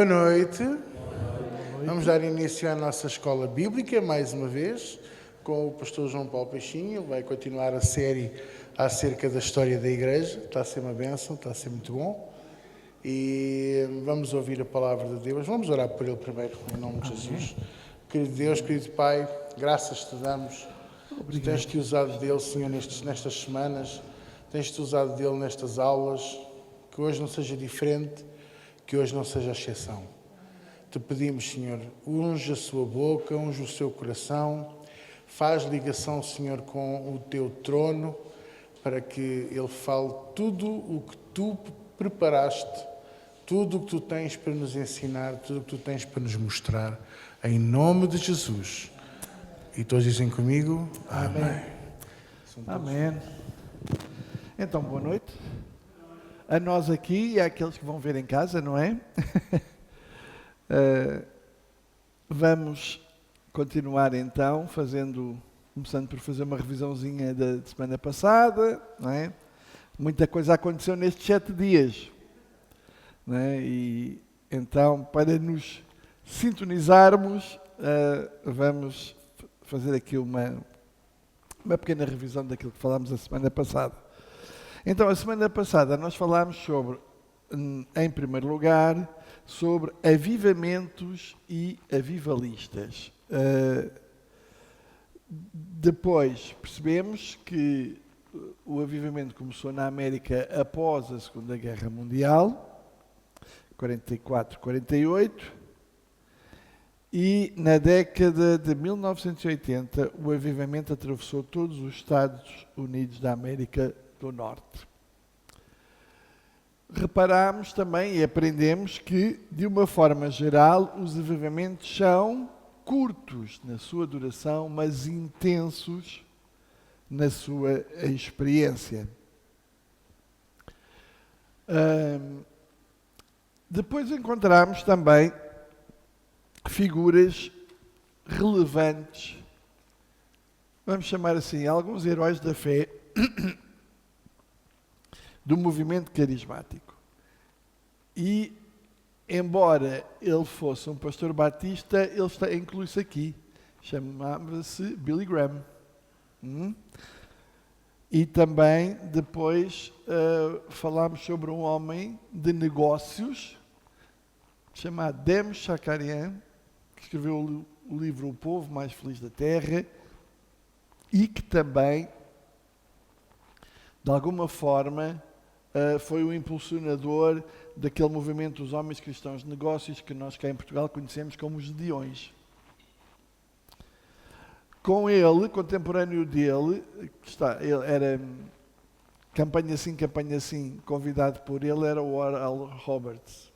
Boa noite. Vamos dar início à nossa escola bíblica, mais uma vez, com o pastor João Paulo Peixinho. Ele vai continuar a série acerca da história da igreja. Está a ser uma bênção, está a ser muito bom. E vamos ouvir a palavra de Deus. Vamos orar por ele primeiro, em nome de Jesus. Querido Deus, querido Pai, graças te damos. Tu tens-te usado dele, Senhor, nestas semanas. Tens-te usado dele nestas aulas. Que hoje não seja diferente, que hoje não seja exceção. Te pedimos, Senhor, unge a sua boca, unge o seu coração, faz ligação, Senhor, com o teu trono, para que ele fale tudo o que tu preparaste, tudo o que tu tens para nos ensinar, tudo o que tu tens para nos mostrar, em nome de Jesus. E todos dizem comigo, amém. Amém. Então, boa noite. A nós aqui e àqueles que vão ver em casa, não é? Vamos continuar então, começando por fazer uma revisãozinha da semana passada, não é? Muita coisa aconteceu nestes 7 dias, não é? E então, para nos sintonizarmos, vamos fazer aqui uma pequena revisão daquilo que falámos a semana passada. Então, a semana passada nós falámos sobre, em primeiro lugar, sobre avivamentos e avivalistas. Depois percebemos que o avivamento começou na América após a Segunda Guerra Mundial, 44-48, e na década de 1980 o avivamento atravessou todos os Estados Unidos da América do Norte. Reparámos também e aprendemos que, de uma forma geral, os avivamentos são curtos na sua duração, mas intensos na sua experiência. Depois encontramos também figuras relevantes, vamos chamar assim, alguns heróis da fé do movimento carismático. E, embora ele fosse um pastor batista, ele inclui-se aqui. Chamava-se Billy Graham. E também, depois, falámos sobre um homem de negócios, chamado Dem Shakarian, que escreveu o livro O Povo Mais Feliz da Terra, e que também, de alguma forma, foi o impulsionador daquele movimento dos homens cristãos de negócios que nós cá em Portugal conhecemos como os Gideões. Com ele, contemporâneo dele, ele era campanha sim, convidado por ele, era o Oral Roberts.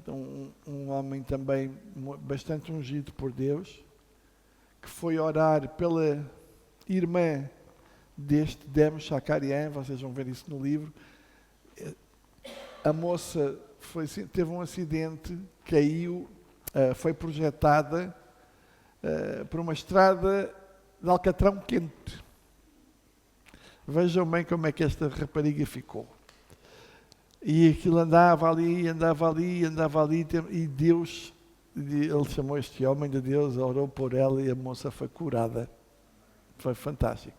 Um homem também bastante ungido por Deus, que foi orar pela irmã deste Dem Shakarian, vocês vão ver isso no livro. A moça teve um acidente, caiu, foi projetada por uma estrada de alcatrão quente. Vejam bem como é que esta rapariga ficou. E aquilo andava ali, e Deus, ele chamou este homem de Deus, orou por ela e a moça foi curada. Foi fantástico.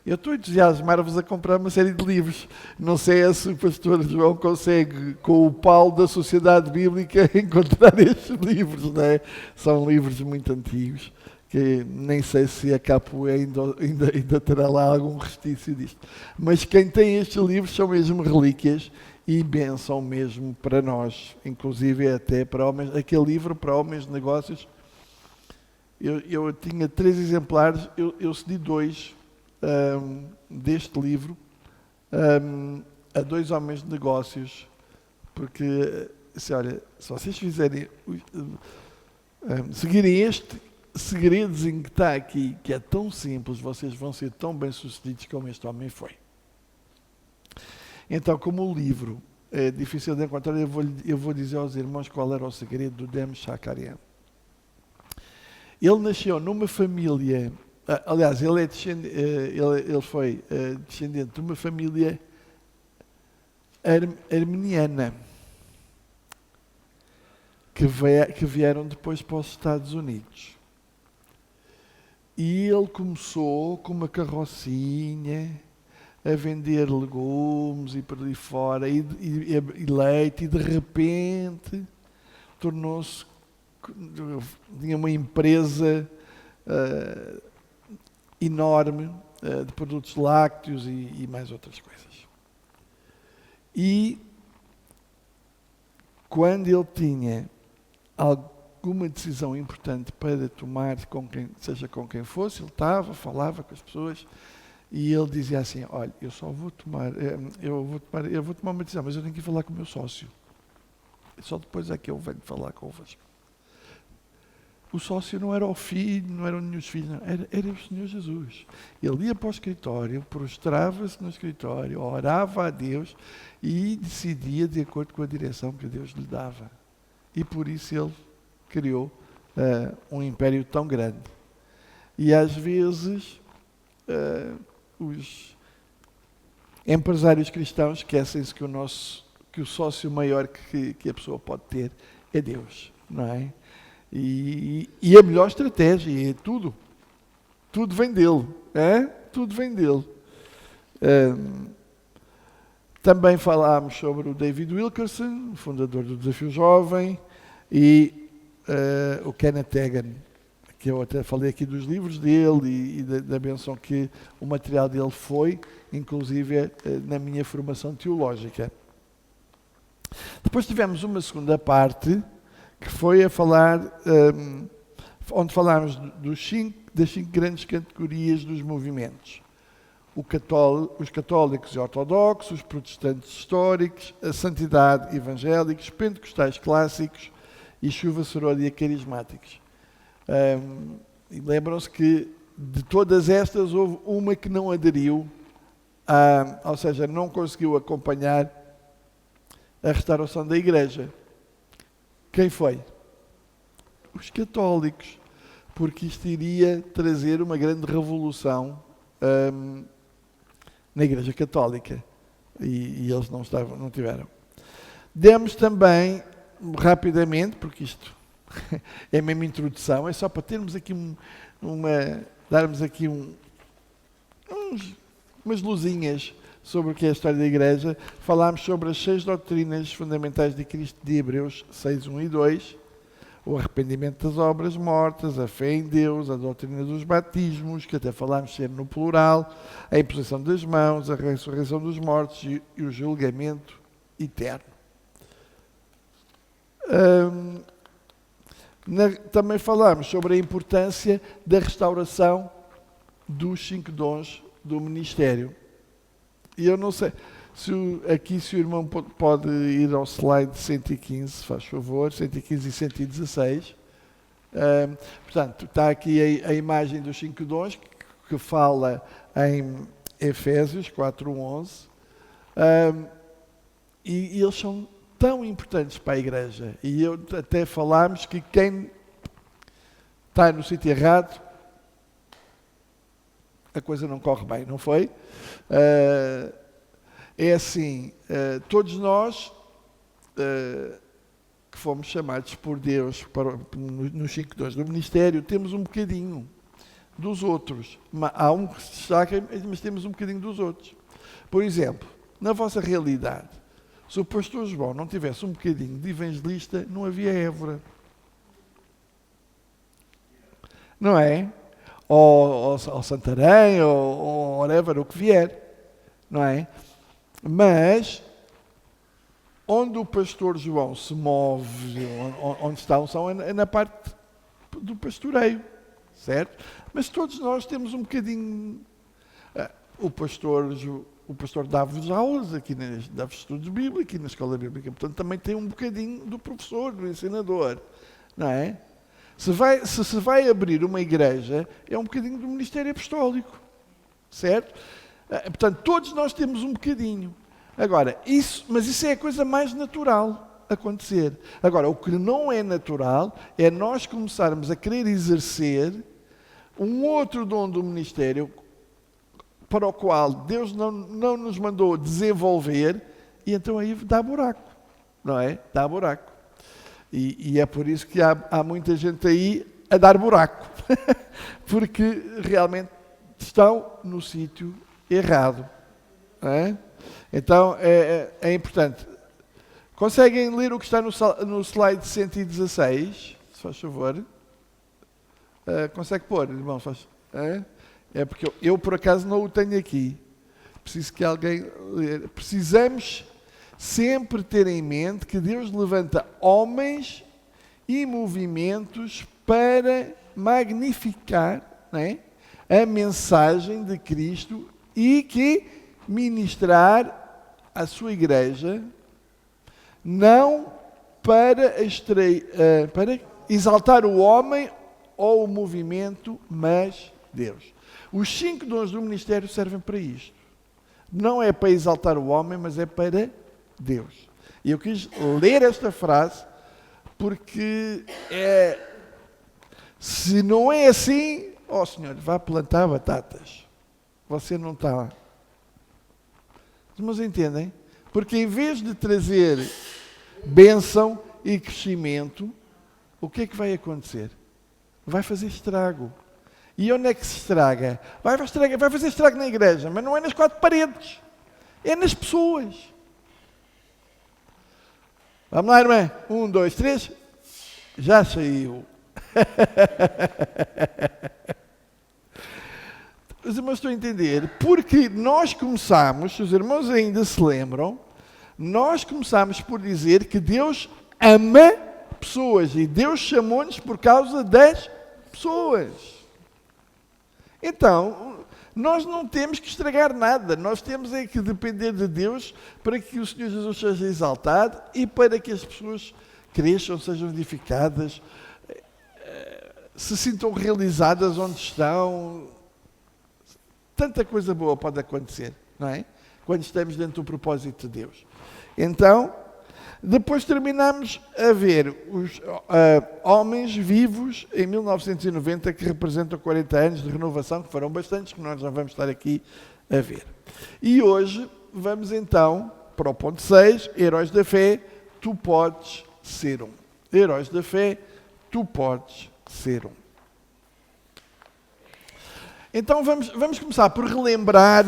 Eu estou a entusiasmar-vos a comprar uma série de livros. Não sei se o pastor João consegue, com o Paulo da Sociedade Bíblica, encontrar estes livros, não é? São livros muito antigos, que nem sei se a Capoe ainda terá lá algum restício disto. Mas quem tem estes livros são mesmo relíquias e bênção mesmo para nós, inclusive até para homens. Aquele livro para homens de negócios, eu tinha 3 exemplares, eu cedi 2 deste livro a 2 homens de negócios, porque se vocês fizerem seguirem este segredozinho que está aqui, que é tão simples, vocês vão ser tão bem sucedidos como este homem foi. Então, como o livro é difícil de encontrar, eu vou dizer aos irmãos qual era o segredo do Dem Shakarian. Ele nasceu numa família. Aliás, ele foi descendente de uma família armeniana. que vieram depois para os Estados Unidos. E ele começou com uma carrocinha a vender legumes e por ali fora, e leite, e de repente tornou-se, tinha uma empresa enorme de produtos lácteos e mais outras coisas. E quando ele tinha alguma decisão importante para tomar, seja com quem fosse, ele falava com as pessoas, e ele dizia assim: olha, eu vou tomar uma decisão, mas eu tenho que ir falar com o meu sócio. Só depois é que eu venho falar convosco. O sócio não era o filho, não eram nenhum filhos, não. Era o Senhor Jesus. Ele ia para o escritório, prostrava-se no escritório, orava a Deus e decidia de acordo com a direção que Deus lhe dava. E por isso ele criou um império tão grande. E às vezes os empresários cristãos esquecem-se que o sócio maior que a pessoa pode ter é Deus, não é? E a melhor estratégia é tudo vem dele, tudo vem dele. Também falámos sobre o David Wilkerson, fundador do Desafio Jovem, e o Kenneth Hagin, que eu até falei aqui dos livros dele e da benção que o material dele foi, inclusive na minha formação teológica. Depois tivemos uma segunda parte, que foi a falar, onde falámos das 5 grandes categorias dos movimentos. Os católicos e ortodoxos, os protestantes históricos, a santidade evangélicos, pentecostais clássicos e chuva seródia carismáticos. E lembram-se que de todas estas houve uma que não aderiu, ou seja, não conseguiu acompanhar a restauração da igreja. Quem foi? Os católicos, porque isto iria trazer uma grande revolução na Igreja Católica, e eles não tiveram. Demos também, rapidamente, porque isto é a mesma introdução, é só para termos aqui darmos aqui umas luzinhas sobre o que é a história da Igreja. Falámos sobre as 6 doutrinas fundamentais de Cristo de Hebreus 6, 1 e 2, o arrependimento das obras mortas, a fé em Deus, a doutrina dos batismos, que até falámos ser no plural, a imposição das mãos, a ressurreição dos mortos e o julgamento eterno. Também falámos sobre a importância da restauração dos 5 dons do ministério. E eu não sei, se o irmão pode ir ao slide 115, faz favor, 115 e 116. Portanto, está aqui a imagem dos 5 dons, que fala em Efésios 4:11. E eles são tão importantes para a igreja. E eu até falámos que quem está no sítio errado, a coisa não corre bem, não foi? É assim, todos nós que fomos chamados por Deus nos 5 dons do ministério, temos um bocadinho dos outros. Há um que se destaca, mas temos um bocadinho dos outros. Por exemplo, na vossa realidade, se o pastor João não tivesse um bocadinho de evangelista, não havia Évora. Não é? Ou Santarém, ou whatever, o que vier, não é? Mas, onde o pastor João se move, onde está a unção, é na parte do pastoreio, certo? Mas todos nós temos um bocadinho... O pastor dá-vos aulas aqui, dá-vos estudos bíblicos aqui na escola bíblica, portanto também tem um bocadinho do professor, do ensinador, não é? Se vai abrir uma igreja, é um bocadinho do ministério apostólico, certo? Portanto, todos nós temos um bocadinho. Agora, mas isso é a coisa mais natural acontecer. Agora, o que não é natural é nós começarmos a querer exercer um outro dom do ministério para o qual Deus não nos mandou desenvolver, e então aí dá buraco, não é? Dá buraco. E é por isso que há muita gente aí a dar buraco, porque realmente estão no sítio errado. Não é? Então é importante. Conseguem ler o que está no slide 116, se faz favor? Consegue pôr, irmão? É porque eu por acaso não o tenho aqui. Preciso que alguém leia. Precisamos sempre ter em mente que Deus levanta homens e movimentos para magnificar, não é, a mensagem de Cristo e que ministrar a sua igreja não para exaltar o homem ou o movimento, mas Deus. Os 5 dons do ministério servem para isto. Não é para exaltar o homem, mas é para Deus. E eu quis ler esta frase porque se não é assim, Senhor, vá plantar batatas. Você não está. Mas entendem? Porque em vez de trazer bênção e crescimento, o que é que vai acontecer? Vai fazer estrago. E onde é que se estraga? Vai fazer estrago na igreja, mas não é nas 4 paredes. É nas pessoas. Vamos lá, irmã. 1, 2, 3. Já saiu. Os irmãos estão a entender? Porque nós começamos, se os irmãos ainda se lembram, nós começamos por dizer que Deus ama pessoas e Deus chamou-nos por causa das pessoas. Então, nós não temos que estragar nada, nós temos é que depender de Deus para que o Senhor Jesus seja exaltado e para que as pessoas cresçam, sejam edificadas, se sintam realizadas onde estão. Tanta coisa boa pode acontecer, não é? Quando estamos dentro do propósito de Deus. Então, depois terminamos a ver os homens vivos em 1990 que representam 40 anos de renovação, que foram bastantes, que nós já vamos estar aqui a ver. E hoje vamos então para o ponto 6, Heróis da Fé, tu podes ser um. Heróis da Fé, tu podes ser um. Então vamos começar por relembrar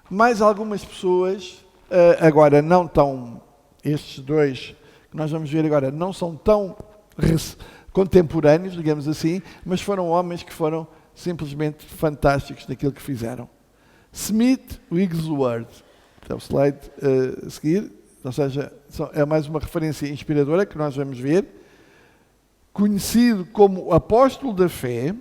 mais algumas pessoas, agora não tão, estes 2 que nós vamos ver agora, não são tão contemporâneos, digamos assim, mas foram homens que foram simplesmente fantásticos naquilo que fizeram. Smith Wigglesworth, é o slide a seguir, ou seja, é mais uma referência inspiradora que nós vamos ver, conhecido como apóstolo da fé,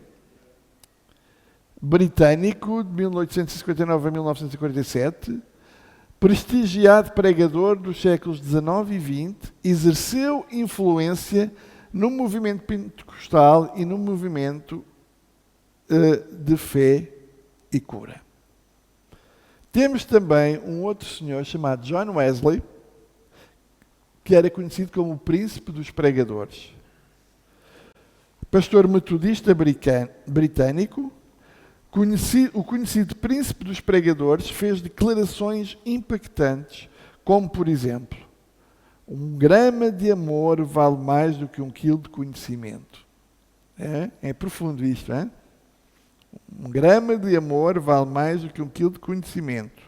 britânico, de 1859 a 1947, prestigiado pregador dos séculos XIX e XX, exerceu influência no movimento pentecostal e no movimento de fé e cura. Temos também um outro senhor chamado John Wesley, que era conhecido como o príncipe dos pregadores. Pastor metodista britânico, o conhecido príncipe dos pregadores fez declarações impactantes, como, por exemplo, 1 grama de amor vale mais do que 1 quilo de conhecimento. É profundo isto, é? 1 grama de amor vale mais do que 1 quilo de conhecimento.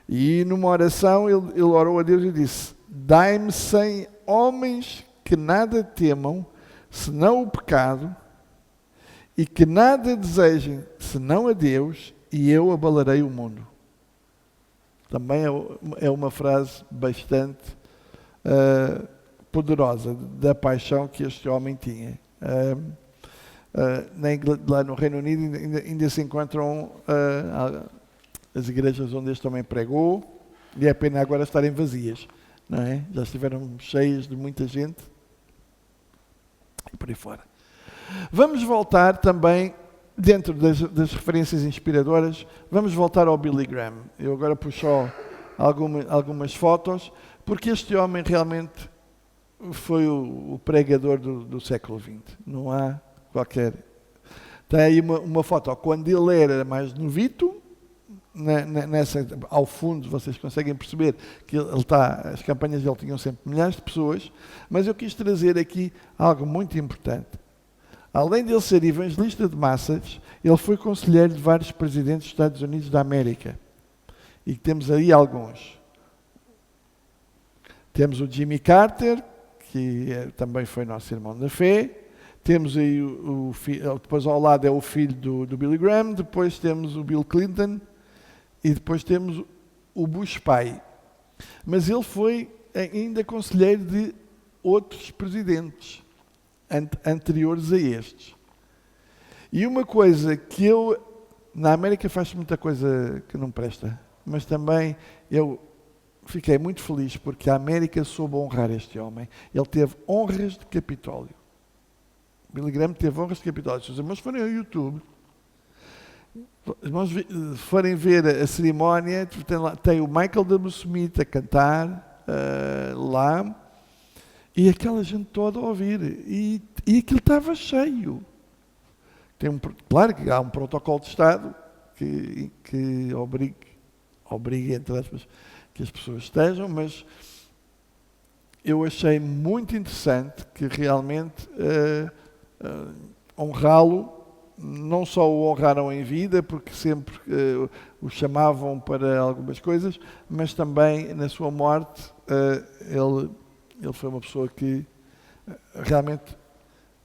E numa oração ele orou a Deus e disse: dai-me 100 homens que nada temam, senão o pecado, e que nada desejem senão a Deus, e eu abalarei o mundo. Também é uma frase bastante poderosa da paixão que este homem tinha. Lá no Reino Unido ainda se encontram as igrejas onde este homem pregou, e é pena agora estarem vazias, não é? Já estiveram cheias de muita gente e por aí fora. Vamos voltar também, dentro das referências inspiradoras, vamos voltar ao Billy Graham. Eu agora puxo algumas fotos, porque este homem realmente foi o pregador do século XX. Não há qualquer... Tem aí uma foto, quando ele era mais novito, ao fundo vocês conseguem perceber que as campanhas dele tinham sempre milhares de pessoas, mas eu quis trazer aqui algo muito importante. Além de ele ser evangelista de massas, ele foi conselheiro de vários presidentes dos Estados Unidos da América. E temos aí alguns. Temos o Jimmy Carter, que também foi nosso irmão da fé. Temos aí depois ao lado é o filho do Billy Graham, depois temos o Bill Clinton e depois temos o Bush pai. Mas ele foi ainda conselheiro de outros presidentes anteriores a estes. E uma coisa que na América faz muita coisa que não presta, mas também eu fiquei muito feliz porque a América soube honrar este homem. Ele teve honras de Capitólio. Billy Graham teve honras de Capitólio. Se os irmãos forem ao YouTube, os irmãos forem ver a cerimónia, tem o Michael W. Smith a cantar lá, e aquela gente toda a ouvir. E aquilo estava cheio. Claro que há um protocolo de Estado que obriga, entre aspas, que as pessoas estejam, mas eu achei muito interessante que realmente honrá-lo, não só o honraram em vida, porque sempre o chamavam para algumas coisas, mas também na sua morte ele foi uma pessoa que realmente,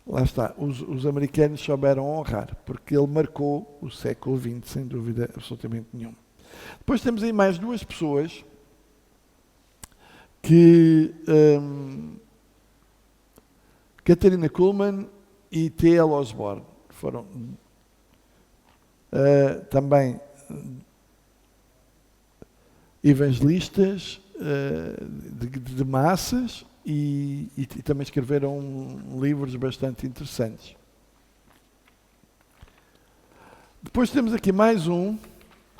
lá está, os americanos souberam honrar, porque ele marcou o século XX, sem dúvida absolutamente nenhuma. Depois temos aí mais duas pessoas que Katharina Kuhlman e T.L. Osborne foram também evangelistas de massas e também escreveram livros bastante interessantes. Depois temos aqui mais um,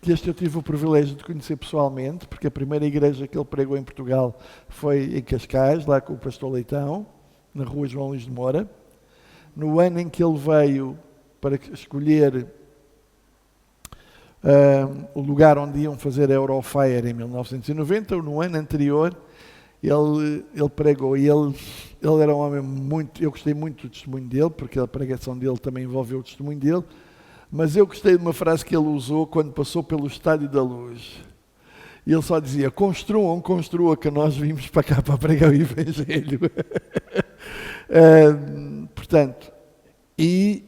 que este eu tive o privilégio de conhecer pessoalmente, porque a primeira igreja que ele pregou em Portugal foi em Cascais, lá com o pastor Leitão, na rua João Luís de Moura. No ano em que ele veio para escolher o lugar onde iam fazer a Eurofire em 1990, ou no ano anterior, ele pregou. E ele era um homem muito... Eu gostei muito do testemunho dele, porque a pregação dele também envolveu o testemunho dele. Mas eu gostei de uma frase que ele usou quando passou pelo Estádio da Luz. E ele só dizia: construam, que nós vimos para cá para pregar o Evangelho. Portanto, e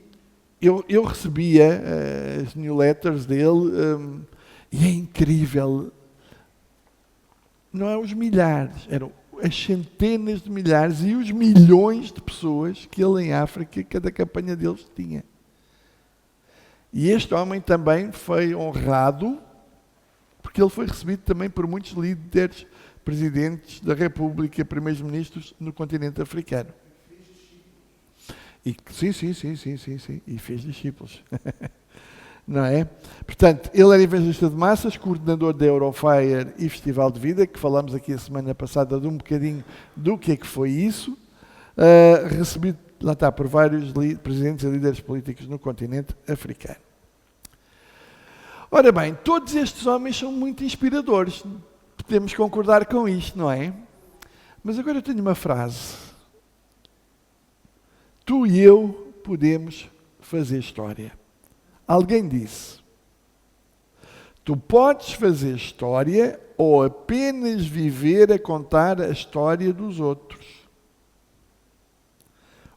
eu recebia as newsletters dele, e é incrível. Não é os milhares, eram as centenas de milhares e os milhões de pessoas que ele em África, cada campanha deles tinha. E este homem também foi honrado, porque ele foi recebido também por muitos líderes, presidentes da República, primeiros-ministros no continente africano. Sim. E fez discípulos. Não é? Portanto, ele era evangelista de massas, coordenador da Eurofire e Festival de Vida, que falamos aqui a semana passada de um bocadinho do que é que foi isso. Recebido, lá está, por vários presidentes e líderes políticos no continente africano. Ora bem, todos estes homens são muito inspiradores. Podemos concordar com isto, não é? Mas agora eu tenho uma frase. Tu e eu podemos fazer história. Alguém disse: tu podes fazer história ou apenas viver a contar a história dos outros.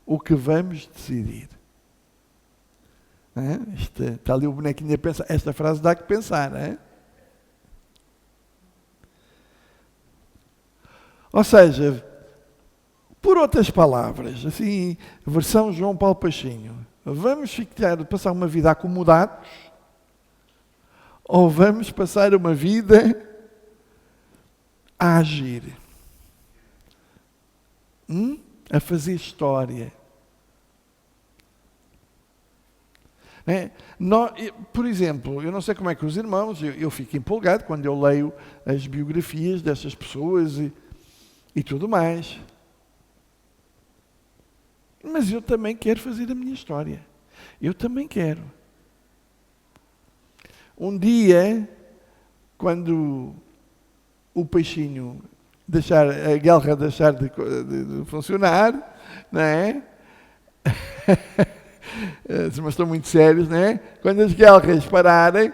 O que vamos decidir? Está ali o bonequinho a pensar. Esta frase dá que pensar, não é? Ou seja, por outras palavras, assim, versão João Paulo Pachinho, vamos passar uma vida acomodados ou vamos passar uma vida a agir? A fazer história. Por exemplo, eu não sei como é que os irmãos, eu fico empolgado quando eu leio as biografias dessas pessoas e tudo mais. Mas eu também quero fazer a minha história. Eu também quero. Um dia quando o peixinho a guerra deixar de funcionar, não é? Mas estão muito sérios, não é? Quando as guerras pararem,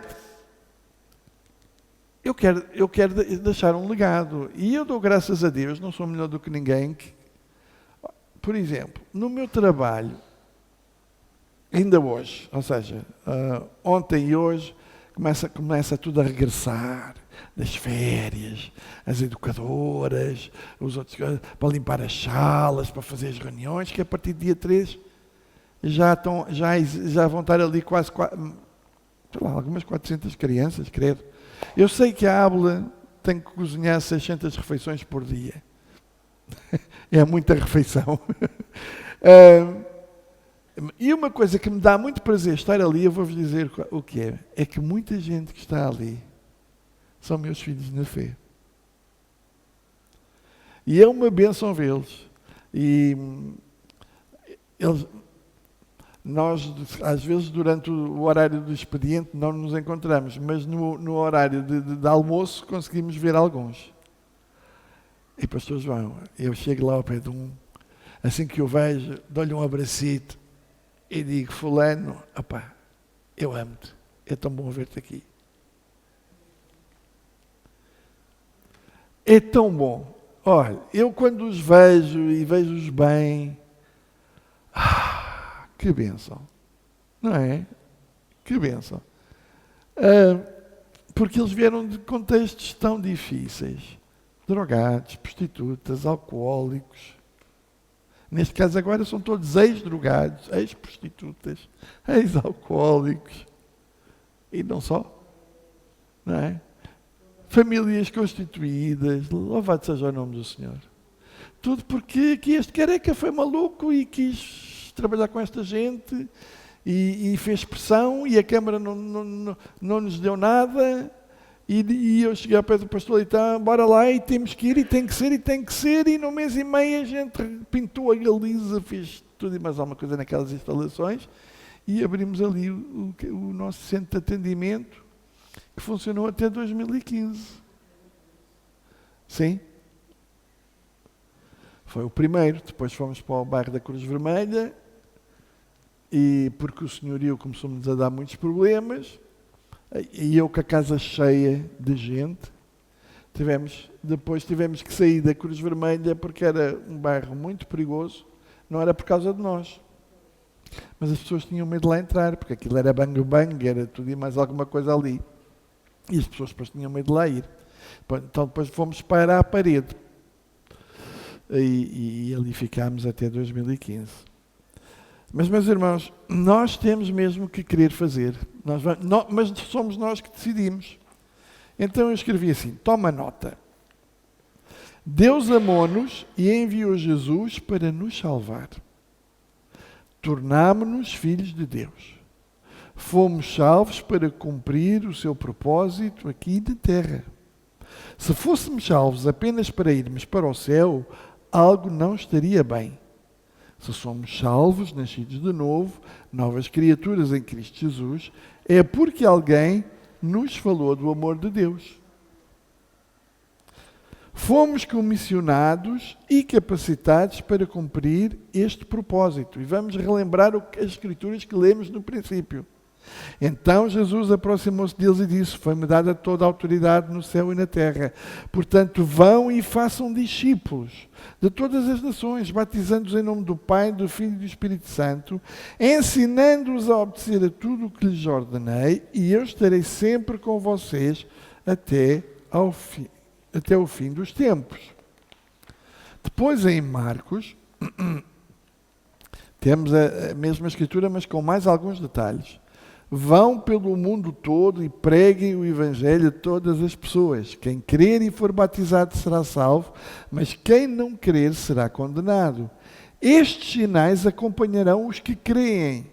eu quero deixar um legado. E eu dou graças a Deus, não sou melhor do que ninguém. Por exemplo, no meu trabalho, ainda hoje, ou seja, ontem e hoje, começa tudo a regressar, das férias, as educadoras, os outros para limpar as salas, para fazer as reuniões, que a partir do dia 3 já vão estar ali quase, sei lá, algumas 400 crianças, credo. Eu sei que a Ábula tem que cozinhar 600 refeições por dia. É muita refeição. E uma coisa que me dá muito prazer estar ali, eu vou-vos dizer o que é que muita gente que está ali são meus filhos na fé. E é uma bênção vê-los. E nós, às vezes, durante o horário do expediente, não nos encontramos, mas no horário de almoço conseguimos ver alguns. E pastor João, eu chego lá ao pé de um, assim que o vejo, dou-lhe um abracito e digo: fulano, opá, eu amo-te, é tão bom ver-te aqui. É tão bom. Olha, eu quando os vejo e vejo-os bem, que bênção, não é? Que bênção. Porque eles vieram de contextos tão difíceis. Drogados, prostitutas, alcoólicos. Neste caso agora são todos ex-drogados, ex-prostitutas, ex-alcoólicos. E não só, não é? Famílias constituídas, louvado seja o nome do Senhor. Tudo porque que este careca foi maluco e quis trabalhar com esta gente e fez pressão e a Câmara não nos deu nada. E eu cheguei ao pé do pastor e então, bora lá e temos que ir e tem que ser. E no mês e meio a gente pintou a Galiza, fez tudo e mais alguma coisa naquelas instalações e abrimos ali o nosso centro de atendimento que funcionou até 2015. Sim. Foi o primeiro. Depois fomos para o bairro da Cruz Vermelha e porque o senhorio começou-nos a dar muitos problemas. E eu com a casa cheia de gente, depois tivemos que sair da Cruz Vermelha porque era um bairro muito perigoso, não era por causa de nós. Mas as pessoas tinham medo de lá entrar, porque aquilo era bang-bang, era tudo e mais alguma coisa ali. E as pessoas depois tinham medo de lá ir. Então depois fomos para a parede. E ali ficámos até 2015. Mas, meus irmãos, nós temos mesmo que querer fazer. Mas somos nós que decidimos. Então eu escrevi assim, toma nota. Deus amou-nos e enviou Jesus para nos salvar. Tornámo-nos filhos de Deus. Fomos salvos para cumprir o seu propósito aqui na terra. Se fôssemos salvos apenas para irmos para o céu, algo não estaria bem. Se somos salvos, nascidos de novo, novas criaturas em Cristo Jesus, é porque alguém nos falou do amor de Deus. Fomos comissionados e capacitados para cumprir este propósito. E vamos relembrar as escrituras que lemos no princípio. Então Jesus aproximou-se deles e disse: foi-me dada toda a autoridade no céu e na terra. Portanto, vão e façam discípulos de todas as nações, batizando-os em nome do Pai, do Filho e do Espírito Santo, ensinando-os a obedecer a tudo o que lhes ordenei, e eu estarei sempre com vocês até o fim dos tempos. Depois em Marcos, temos a mesma escritura, mas com mais alguns detalhes. Vão pelo mundo todo e preguem o Evangelho a todas as pessoas. Quem crer e for batizado será salvo, mas quem não crer será condenado. Estes sinais acompanharão os que creem.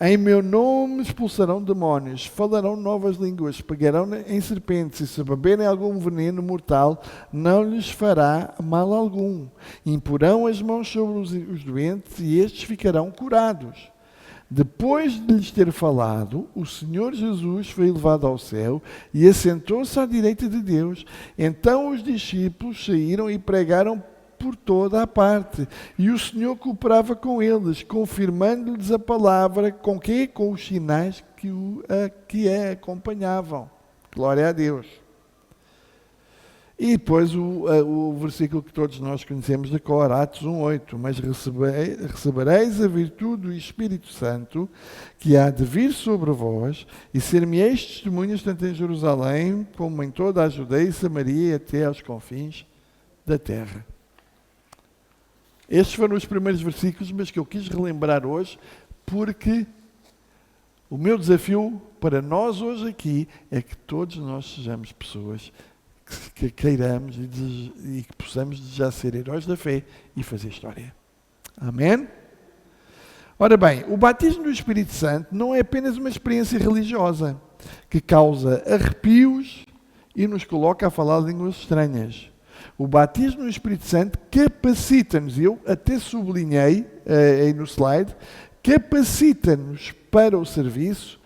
Em meu nome expulsarão demónios, falarão novas línguas, pegarão em serpentes e se beberem algum veneno mortal, não lhes fará mal algum. Imporão as mãos sobre os doentes e estes ficarão curados. Depois de lhes ter falado, o Senhor Jesus foi levado ao céu e assentou-se à direita de Deus. Então os discípulos saíram e pregaram por toda a parte. E o Senhor cooperava com eles, confirmando-lhes a palavra, com quê? Com os sinais que a acompanhavam. Glória a Deus. E depois o versículo que todos nós conhecemos de cor, Atos 1:8. Mas recebereis a virtude do Espírito Santo, que há de vir sobre vós, e ser-me-eis testemunhas tanto em Jerusalém, como em toda a Judeia e Samaria, e até aos confins da terra. Estes foram os primeiros versículos, mas que eu quis relembrar hoje, porque o meu desafio para nós hoje aqui é que todos nós sejamos pessoas que queiramos e que possamos já ser heróis da fé e fazer história. Amém? Ora bem, o batismo do Espírito Santo não é apenas uma experiência religiosa que causa arrepios e nos coloca a falar línguas estranhas. O batismo no Espírito Santo capacita-nos, eu até sublinhei aí no slide, capacita-nos para o serviço,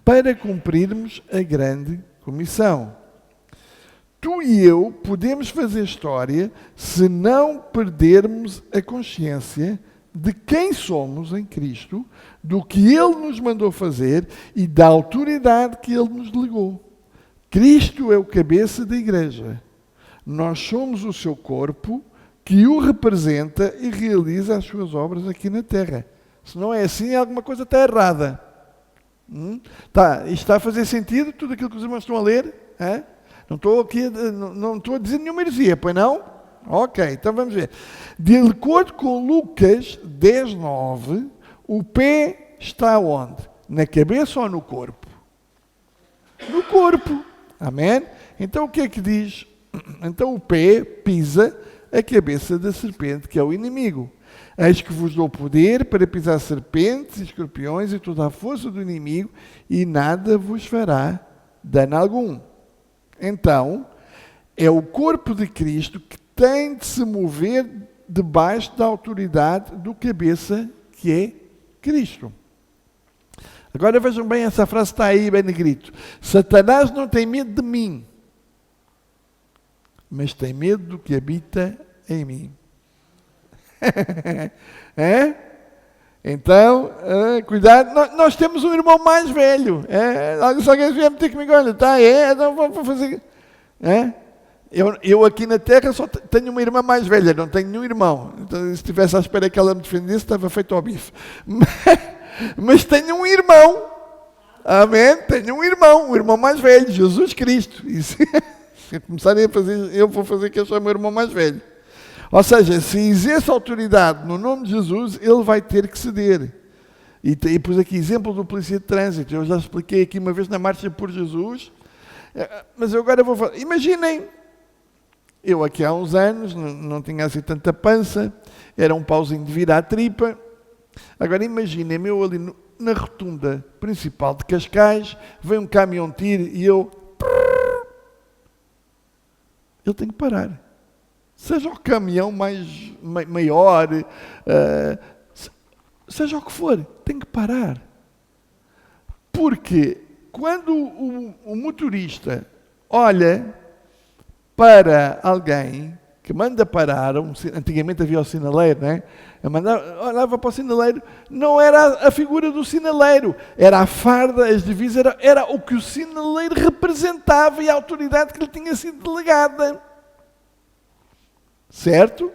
para cumprirmos a grande comissão. Tu e eu podemos fazer história se não perdermos a consciência de quem somos em Cristo, do que Ele nos mandou fazer e da autoridade que Ele nos delegou. Cristo é o cabeça da igreja. Nós somos o seu corpo que o representa e realiza as suas obras aqui na terra. Se não é assim, alguma coisa está errada. Isto está a fazer sentido, tudo aquilo que os irmãos estão a ler? Não estou aqui, não estou a dizer nenhuma heresia, pois não? Ok, então vamos ver. De acordo com Lucas 10:9, o pé está onde? Na cabeça ou no corpo? No corpo. Amém? Então o que é que diz? Então o pé pisa a cabeça da serpente, que é o inimigo. Eis que vos dou poder para pisar serpentes e escorpiões e toda a força do inimigo, e nada vos fará dano algum. Então, é o corpo de Cristo que tem de se mover debaixo da autoridade do cabeça, que é Cristo. Agora vejam bem, essa frase está aí bem negrito. Satanás não tem medo de mim, mas tem medo do que habita em mim. Então, cuidado, nós temos um irmão mais velho. Se alguém vier meter comigo, olha, então vou fazer. Eu aqui na terra só tenho uma irmã mais velha, não tenho nenhum irmão. Então, se estivesse à espera que ela me defendesse, estava feito ao bife. Mas tenho um irmão. Amém? Tenho um irmão mais velho, Jesus Cristo. E se começarem a fazer, eu vou fazer que eu sou meu irmão mais velho. Ou seja, se exerce autoridade no nome de Jesus, ele vai ter que ceder. E pus aqui exemplo do polícia de trânsito. Eu já expliquei aqui uma vez na Marcha por Jesus. Mas eu agora vou falar. Imaginem, eu aqui há uns anos, não tinha assim tanta pança, era um pauzinho de virar a tripa. Agora imaginem, eu ali na rotunda principal de Cascais, vem um caminhão-tiro e eu tenho que parar. Seja o caminhão maior, seja o que for, tem que parar. Porque quando o motorista olha para alguém que manda parar, antigamente havia o sinaleiro, não é? Olhava para o sinaleiro, não era a figura do sinaleiro, era a farda, as divisas, era o que o sinaleiro representava e a autoridade que lhe tinha sido delegada. Certo?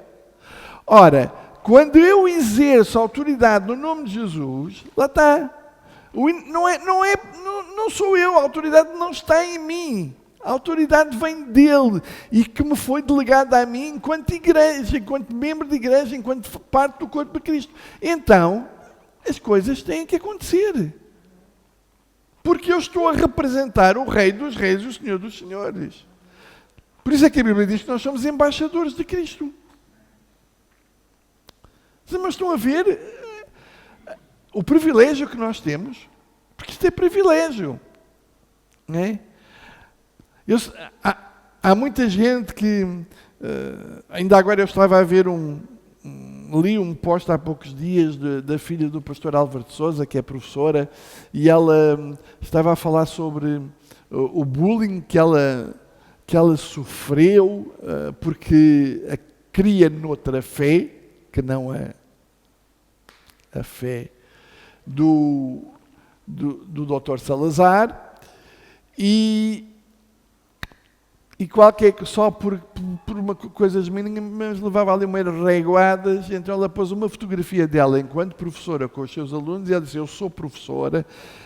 Ora, quando eu exerço autoridade no nome de Jesus, lá está. Não sou eu, a autoridade não está em mim. A autoridade vem dele e que me foi delegada a mim enquanto igreja, enquanto membro de igreja, enquanto parte do corpo de Cristo. Então, as coisas têm que acontecer. Porque eu estou a representar o Rei dos Reis e o Senhor dos Senhores. Por isso é que a Bíblia diz que nós somos embaixadores de Cristo. Mas estão a ver o privilégio que nós temos? Porque isto é privilégio. Não é? Há muita gente que... ainda agora eu estava a ver li um post há poucos dias da filha do pastor Álvaro de Sousa, que é professora, e ela estava a falar sobre o bullying que ela sofreu porque a cria noutra fé, que não a fé do Dr. Salazar, e só por coisas mínimas levava ali umas reguadas. Então ela pôs uma fotografia dela enquanto professora com os seus alunos e ela disse: eu sou professora,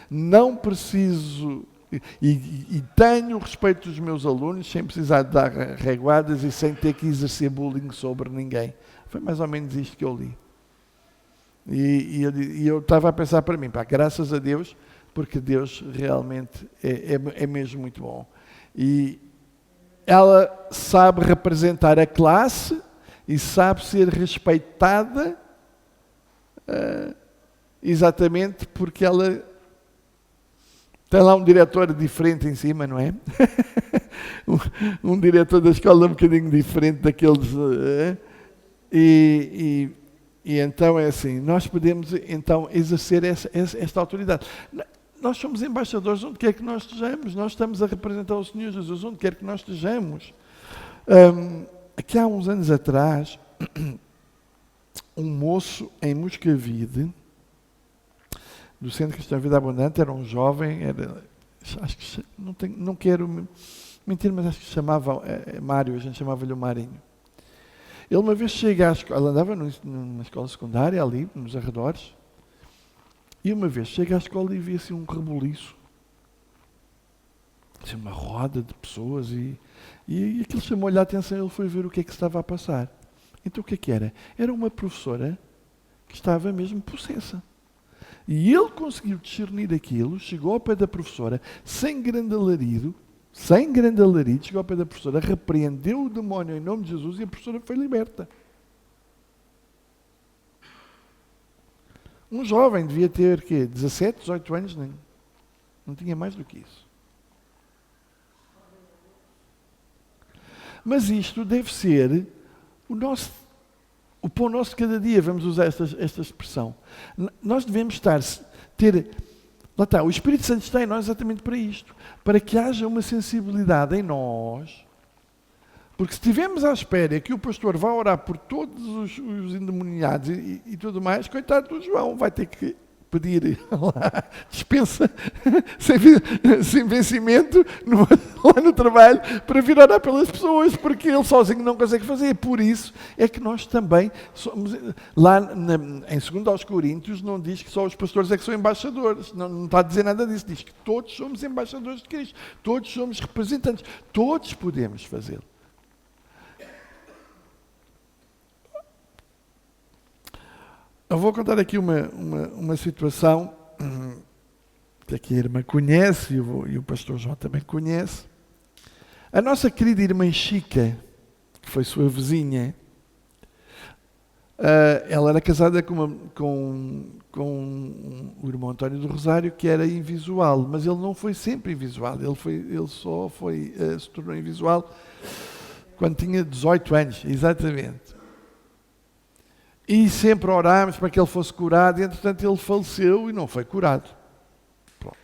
não preciso e tenho o respeito dos meus alunos sem precisar de dar reguadas e sem ter que exercer bullying sobre ninguém. Foi mais ou menos isto que eu li. E eu estava a pensar para mim, graças a Deus, porque Deus realmente é mesmo muito bom. E ela sabe representar a classe e sabe ser respeitada exatamente porque ela tem lá um diretor diferente em cima, não é? um diretor da escola um bocadinho diferente daqueles... E então é assim, nós podemos então exercer esta autoridade. Nós somos embaixadores onde quer que nós estejamos, nós estamos a representar o Senhor Jesus onde quer que nós estejamos. Aqui há uns anos atrás, um moço em Moscavide, do Centro Cristão Vida Abundante, era um jovem, acho que não quero mentir, mas acho que se chamava Mário, a gente chamava-lhe o Marinho. Ele uma vez chega à escola, ele andava numa escola secundária ali, nos arredores, e uma vez chega à escola e vê assim um rebuliço, assim, uma roda de pessoas, e aquilo chamou-lhe a atenção. Ele foi ver o que é que estava a passar. Então o que é que era? Era uma professora que estava mesmo possessa. E ele conseguiu discernir aquilo, chegou ao pé da professora, sem grande alarido, chegou ao pé da professora, repreendeu o demónio em nome de Jesus e a professora foi liberta. Um jovem devia ter, 17, 18 anos, não tinha mais do que isso. Mas isto deve ser o pão nosso de cada dia, vamos usar esta expressão. Nós devemos lá está, o Espírito Santo está em nós exatamente para isto, para que haja uma sensibilidade em nós, porque se estivermos à espera que o pastor vá orar por todos os endemoniados e tudo mais, coitado do João, vai ter que pedir lá dispensa sem vencimento lá no trabalho para vir orar pelas pessoas, porque ele sozinho não consegue fazer. Por isso é que nós também somos, lá em 2 Coríntios não diz que só os pastores é que são embaixadores, não está a dizer nada disso, diz que todos somos embaixadores de Cristo, todos somos representantes, todos podemos fazê-lo. Eu vou contar aqui uma situação que aqui a irmã conhece e o pastor João também conhece. A nossa querida irmã Chica, que foi sua vizinha, ela era casada com o irmão António do Rosário, que era invisual, mas ele não foi sempre invisual, ele só se tornou invisual quando tinha 18 anos, exatamente. E sempre orámos para que ele fosse curado, e entretanto ele faleceu e não foi curado. Pronto.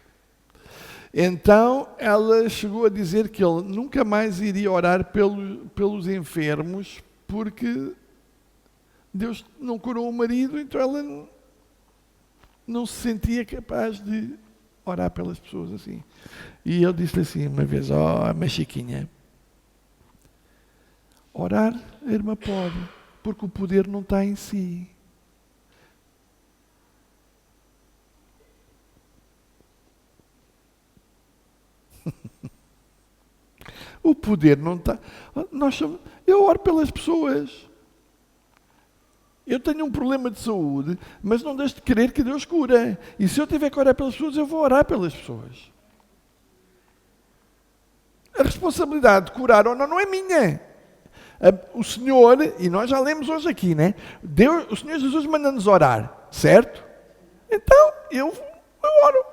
Então ela chegou a dizer que ele nunca mais iria orar pelos enfermos, porque Deus não curou o marido, então ela não se sentia capaz de orar pelas pessoas assim. E eu disse-lhe assim uma vez: minha Chiquinha, orar a irmã pode, porque o poder não está em si. O poder não está... Eu oro pelas pessoas. Eu tenho um problema de saúde, mas não deixo de crer que Deus cura. E se eu tiver que orar pelas pessoas, eu vou orar pelas pessoas. A responsabilidade de curar ou não é minha. O Senhor, e nós já lemos hoje aqui, né? O Senhor Jesus manda-nos orar, certo? Então, eu oro.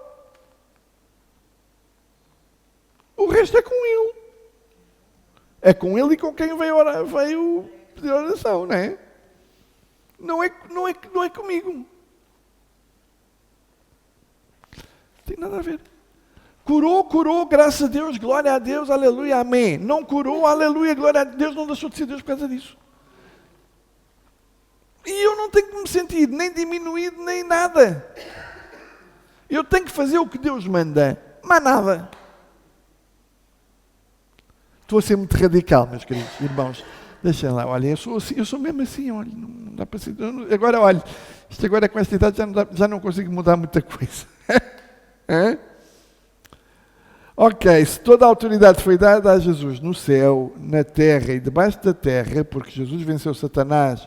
O resto é com Ele. É com Ele e com quem veio pedir oração, não é? não é comigo. Não tem nada a ver. Curou, graças a Deus, glória a Deus, aleluia, amém. Não curou, aleluia, glória a Deus, não deixou de ser Deus por causa disso. E eu não tenho que me sentir nem diminuído, nem nada. Eu tenho que fazer o que Deus manda, mas nada. Estou a ser muito radical, meus queridos irmãos. Deixem lá, olha, eu sou mesmo assim, olha, não dá para ser. Agora, olha, isto agora com esta idade já não consigo mudar muita coisa. Ok, se toda a autoridade foi dada a Jesus no céu, na terra e debaixo da terra, porque Jesus venceu Satanás,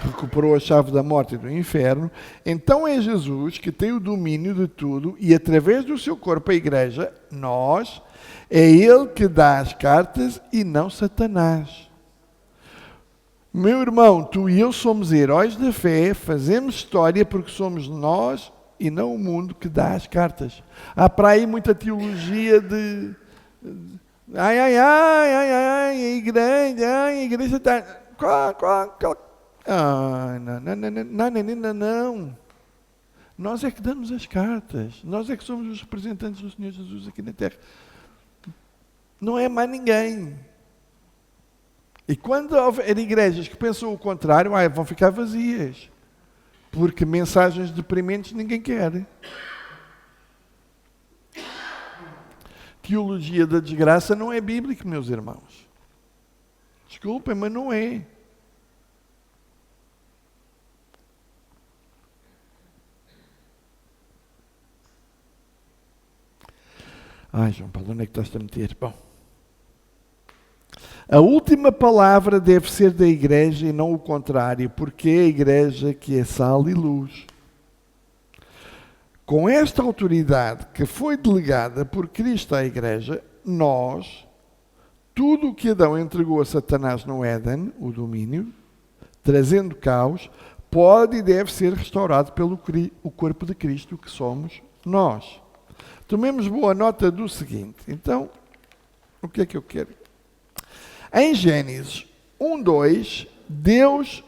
recuperou a chave da morte e do inferno, então é Jesus que tem o domínio de tudo e através do seu corpo, a igreja, nós, é Ele que dá as cartas e não Satanás. Meu irmão, tu e eu somos heróis da fé, fazemos história porque somos nós e não o mundo que dá as cartas. Há para aí muita teologia de a igreja está... Não. Nós é que damos as cartas. Nós é que somos os representantes do Senhor Jesus aqui na terra. Não é mais ninguém. E quando houver igrejas que pensam o contrário, vão ficar vazias. Porque mensagens deprimentes ninguém quer. Teologia da desgraça não é bíblica, meus irmãos. Desculpem, mas não é. Ai, João Paulo, onde é que estás a meter? Bom. A última palavra deve ser da igreja e não o contrário, porque é a igreja que é sal e luz. Com esta autoridade que foi delegada por Cristo à igreja, nós, tudo o que Adão entregou a Satanás no Éden, o domínio, trazendo caos, pode e deve ser restaurado pelo o corpo de Cristo, que somos nós. Tomemos boa nota do seguinte. Então, o que é que eu quero? Em Gênesis 1:2, Deus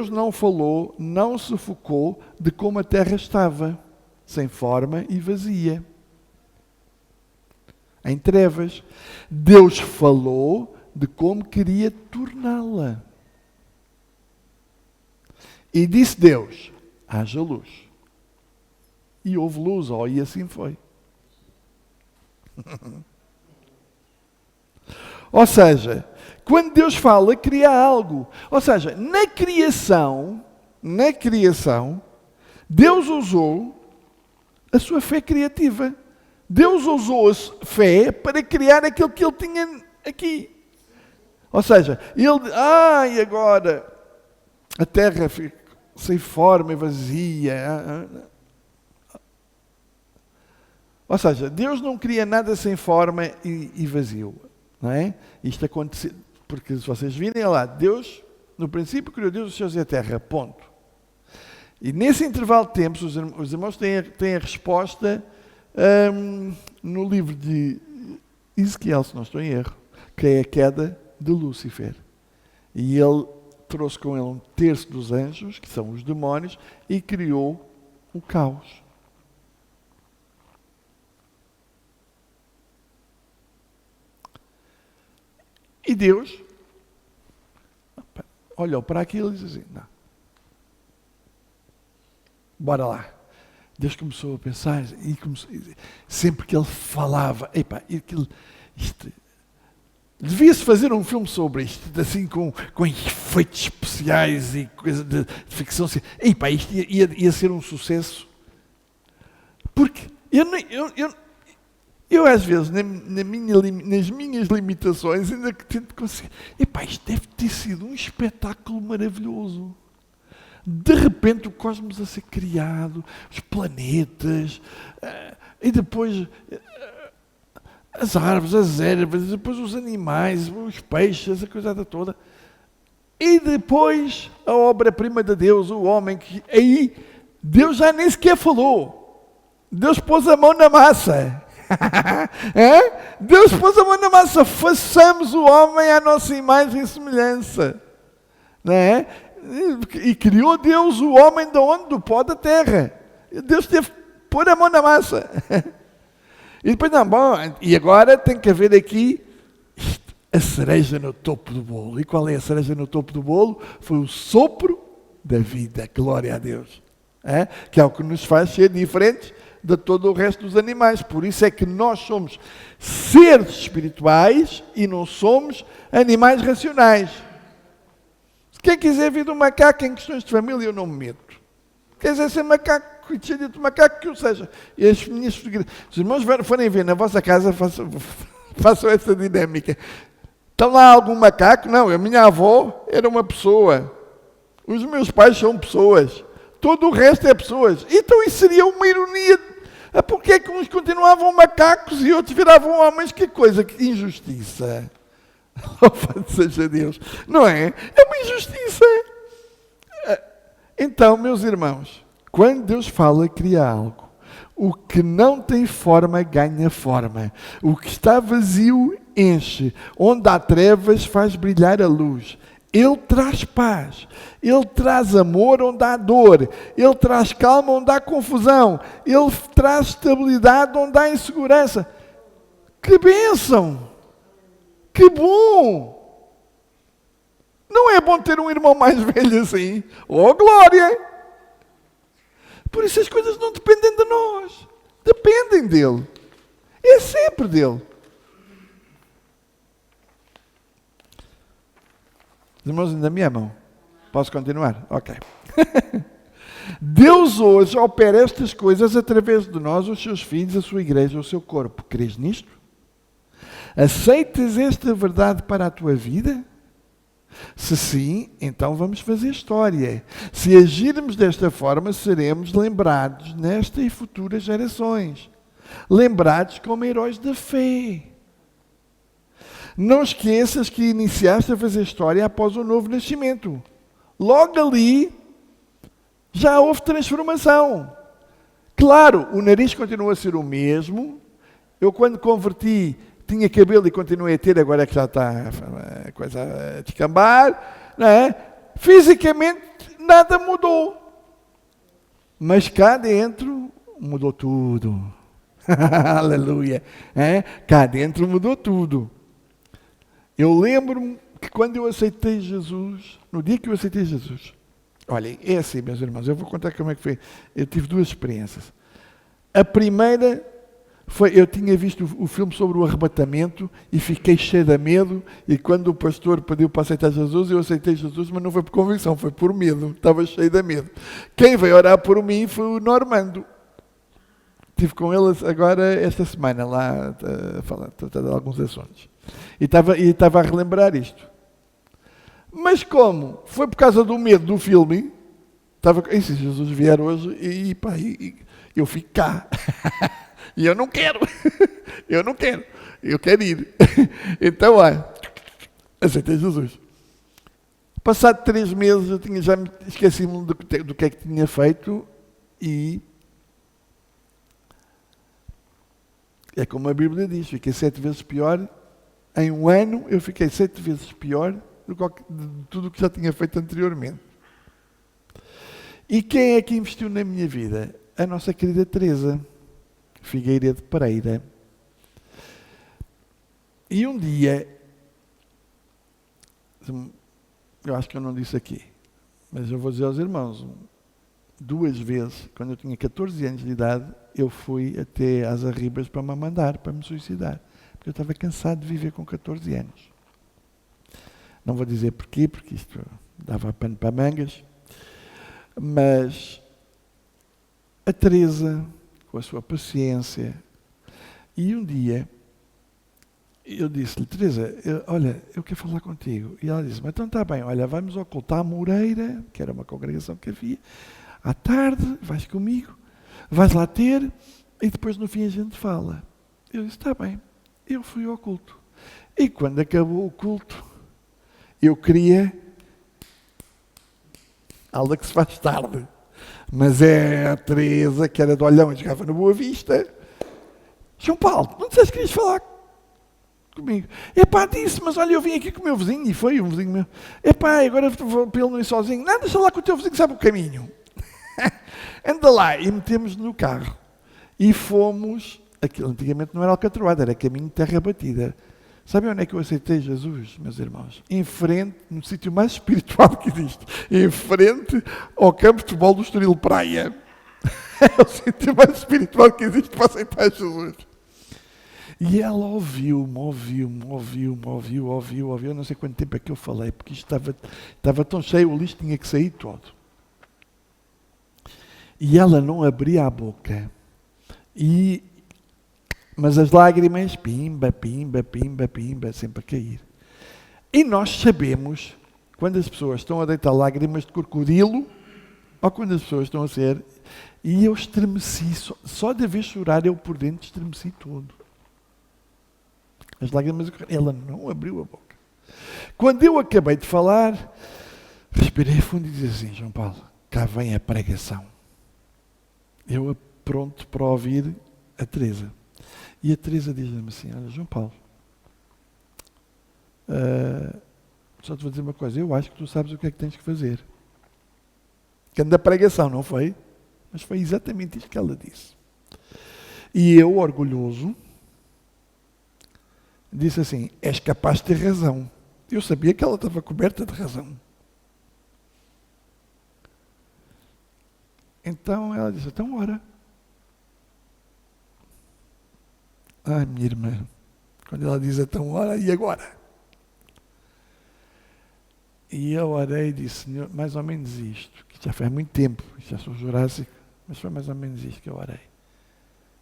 não falou, não se focou de como a terra estava, sem forma e vazia, em trevas. Deus falou de como queria torná-la. E disse Deus, haja luz. E houve luz, e assim foi. Ou seja, quando Deus fala, cria algo. Ou seja, na criação, Deus usou a sua fé criativa. Deus usou a fé para criar aquilo que Ele tinha aqui. Ou seja, Ele, e agora a terra fica sem forma e vazia. Ou seja, Deus não cria nada sem forma e vazio. Não é? Isto aconteceu, porque se vocês virem lá, Deus, no princípio criou Deus os céus e a terra, ponto. E nesse intervalo de tempos, os irmãos têm a resposta no livro de Ezequiel, se não estou em erro, que é a queda de Lúcifer. E ele trouxe com ele 1/3 dos anjos, que são os demónios, e criou o caos. E Deus olhou para aquilo e disse assim, não. Bora lá. Deus começou a pensar e sempre que ele falava, devia-se fazer um filme sobre isto, assim com efeitos especiais e coisa de ficção. Isto ia ser um sucesso. Porque eu às vezes, nas minhas limitações, ainda que tento conseguir. Isto deve ter sido um espetáculo maravilhoso. De repente o cosmos a ser criado, os planetas, e depois as árvores, as ervas, depois os animais, os peixes, a coisa toda. E depois a obra-prima de Deus, o homem, que aí Deus já nem sequer falou. Deus pôs a mão na massa. Deus pôs a mão na massa. Façamos o homem à nossa imagem e semelhança. não é? E criou Deus o homem de onde? Do pó da terra. Deus teve que pôr a mão na massa. E depois, não, bom, e agora tem que haver aqui a cereja no topo do bolo. E qual é a cereja no topo do bolo? Foi o sopro da vida. Glória a Deus. É? Que é o que nos faz ser diferentes de todo o resto dos animais. Por isso é que nós somos seres espirituais e não somos animais racionais. Se quem quiser vir do macaco em questões de família, eu não me meto. Quer dizer, ser macaco, descendente de macaco, que eu seja. E as minhas fotografias, se os irmãos forem ver na vossa casa, façam essa dinâmica. Está lá algum macaco? Não, a minha avó era uma pessoa. Os meus pais são pessoas. Todo o resto é pessoas. Então isso seria uma ironia. Porque é que uns continuavam macacos e outros viravam homens? Que coisa, que injustiça. Louvado seja Deus. Não é? É uma injustiça. Então, meus irmãos, quando Deus fala, cria algo. O que não tem forma, ganha forma. O que está vazio, enche. Onde há trevas, faz brilhar a luz. Ele traz paz. Ele traz amor onde há dor. Ele traz calma onde há confusão. Ele traz estabilidade onde há insegurança. Que bênção! Que bom! Não é bom ter um irmão mais velho assim? Oh, glória! Por isso as coisas não dependem de nós. Dependem dele. É sempre dele. Os irmãos ainda me amam. Posso continuar? Ok. Deus hoje opera estas coisas através de nós, os seus filhos, a sua igreja, o seu corpo. Crês nisto? Aceitas esta verdade para a tua vida? Se sim, então vamos fazer história. Se agirmos desta forma, seremos lembrados nesta e futuras gerações. Lembrados como heróis da fé. Não esqueças que iniciaste a fazer história após o novo nascimento. Logo ali, já houve transformação. Claro, o nariz continua a ser o mesmo. Eu, quando converti, tinha cabelo e continuei a ter, agora é que já está a coisa a descambar. Não é? Fisicamente, nada mudou. Mas cá dentro, mudou tudo. Aleluia. É? Cá dentro mudou tudo. Eu lembro-me que quando eu aceitei Jesus, no dia que eu aceitei Jesus, olhem, é assim, meus irmãos, eu vou contar como é que foi. Eu tive duas experiências. A primeira foi, eu tinha visto o filme sobre o arrebatamento e fiquei cheio de medo, e quando o pastor pediu para aceitar Jesus, eu aceitei Jesus, mas não foi por convicção, foi por medo, estava cheio de medo. Quem veio orar por mim foi o Normando. Estive com ele agora esta semana lá a falar, tratar de alguns assuntos. E estava a relembrar isto. Mas como? Foi por causa do medo do filme. E se Jesus vier hoje e eu fico cá. E eu não quero. Eu não quero. Eu quero ir. Então, aceitei Jesus. Passado 3 meses, já me esqueci-me do que é que tinha feito e é como a Bíblia diz, fiquei 7 vezes pior. Em um ano, eu fiquei 7 vezes pior do que tudo o que já tinha feito anteriormente. E quem é que investiu na minha vida? A nossa querida Teresa Figueiredo Pereira. E um dia, eu acho que eu não disse aqui, mas eu vou dizer aos irmãos, 2 vezes, quando eu tinha 14 anos de idade, eu fui até às Arribas para me mandar, para me suicidar. Porque eu estava cansado de viver com 14 anos. Não vou dizer porquê, porque isto dava pano para mangas. Mas a Teresa, com a sua paciência, e um dia eu disse-lhe, Teresa, olha, eu quero falar contigo. E ela disse, mas então está bem, olha, vamos ocultar a Moreira, que era uma congregação que havia, à tarde, vais comigo, vais lá ter, e depois no fim a gente fala. Eu disse, está bem. Eu fui ao culto. E quando acabou o culto, eu queria algo que se faz tarde. Mas é a Teresa, que era de Olhão e jogava no Boa Vista. João Paulo, não disseste que querias falar comigo. Epá, disse, mas olha, eu vim aqui com o meu vizinho, e foi um vizinho meu. Epá, agora vou para ele não ir sozinho. Não, deixa lá que o teu vizinho sabe o caminho. Anda lá, e metemos no carro. E fomos, aquilo antigamente não era alcatroada, era caminho de terra batida. Sabem onde é que eu aceitei Jesus, meus irmãos? Em frente, no sítio mais espiritual que existe, em frente ao campo de futebol do Estoril Praia. É o sítio mais espiritual que existe para aceitar Jesus. E ela ouviu, eu não sei quanto tempo é que eu falei, porque isto estava tão cheio, o lixo tinha que sair todo. E ela não abria a boca. Mas as lágrimas, pimba, sempre a cair. E nós sabemos, quando as pessoas estão a deitar lágrimas de crocodilo, ou quando as pessoas estão a ser... E eu estremeci, só de ver chorar, eu por dentro estremeci todo. As lágrimas, ela não abriu a boca. Quando eu acabei de falar, respirei fundo e disse assim, João Paulo, cá vem a pregação. Eu pronto para ouvir a Teresa. E a Teresa diz-me assim, olha, João Paulo, só te vou dizer uma coisa, eu acho que tu sabes o que é que tens que fazer. Que anda a pregação, não foi? Mas foi exatamente isto que ela disse. E eu, orgulhoso, disse assim, és capaz de ter razão. Eu sabia que ela estava coberta de razão. Então ela disse, então ora. Ai, minha irmã, quando ela diz então ora, e agora? E eu orei e disse, Senhor, mais ou menos isto, que já faz muito tempo, já sou jurássico, mas foi mais ou menos isto que eu orei.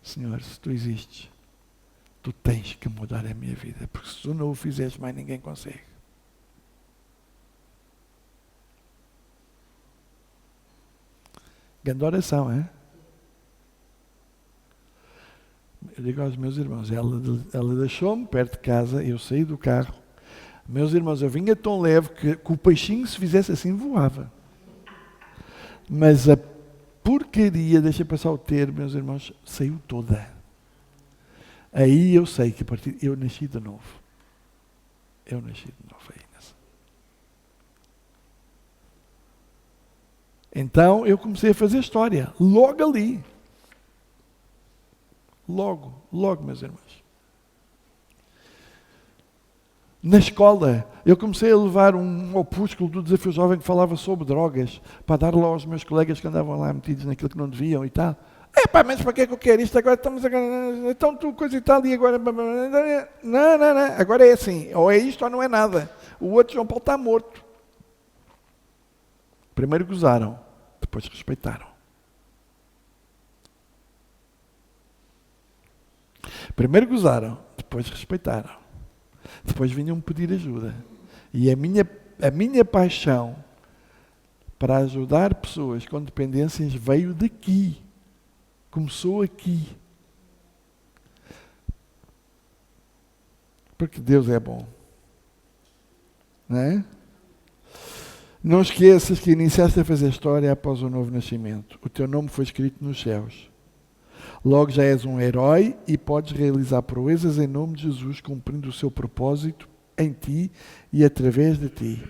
Senhor, se tu existes, tu tens que mudar a minha vida, porque se tu não o fizeres, mais ninguém consegue. Grande oração, é? Eu digo aos meus irmãos, ela deixou-me perto de casa, eu saí do carro. Meus irmãos, eu vinha tão leve que o peixinho, se fizesse assim, voava. Mas a porcaria, deixa passar o termo, meus irmãos, saiu toda. Aí eu sei que a partir eu nasci de novo. Eu nasci de novo aí. Então eu comecei a fazer história, logo ali. Logo, meus irmãos. Na escola, eu comecei a levar um opúsculo do Desafio Jovem que falava sobre drogas, para dar lá aos meus colegas que andavam lá metidos naquilo que não deviam e tal. Mas para que é que eu quero isto? Agora estamos a... Então tu coisa e tal, e agora... Não. Agora é assim, ou é isto ou não é nada. O outro João Paulo está morto. Primeiro gozaram, depois respeitaram. Primeiro gozaram, depois respeitaram. Depois vinham pedir ajuda. E a minha paixão para ajudar pessoas com dependências veio daqui. Começou aqui. Porque Deus é bom. Não é? Não esqueças que iniciaste a fazer história após o novo nascimento. O teu nome foi escrito nos céus. Logo já és um herói e podes realizar proezas em nome de Jesus, cumprindo o seu propósito em ti e através de ti.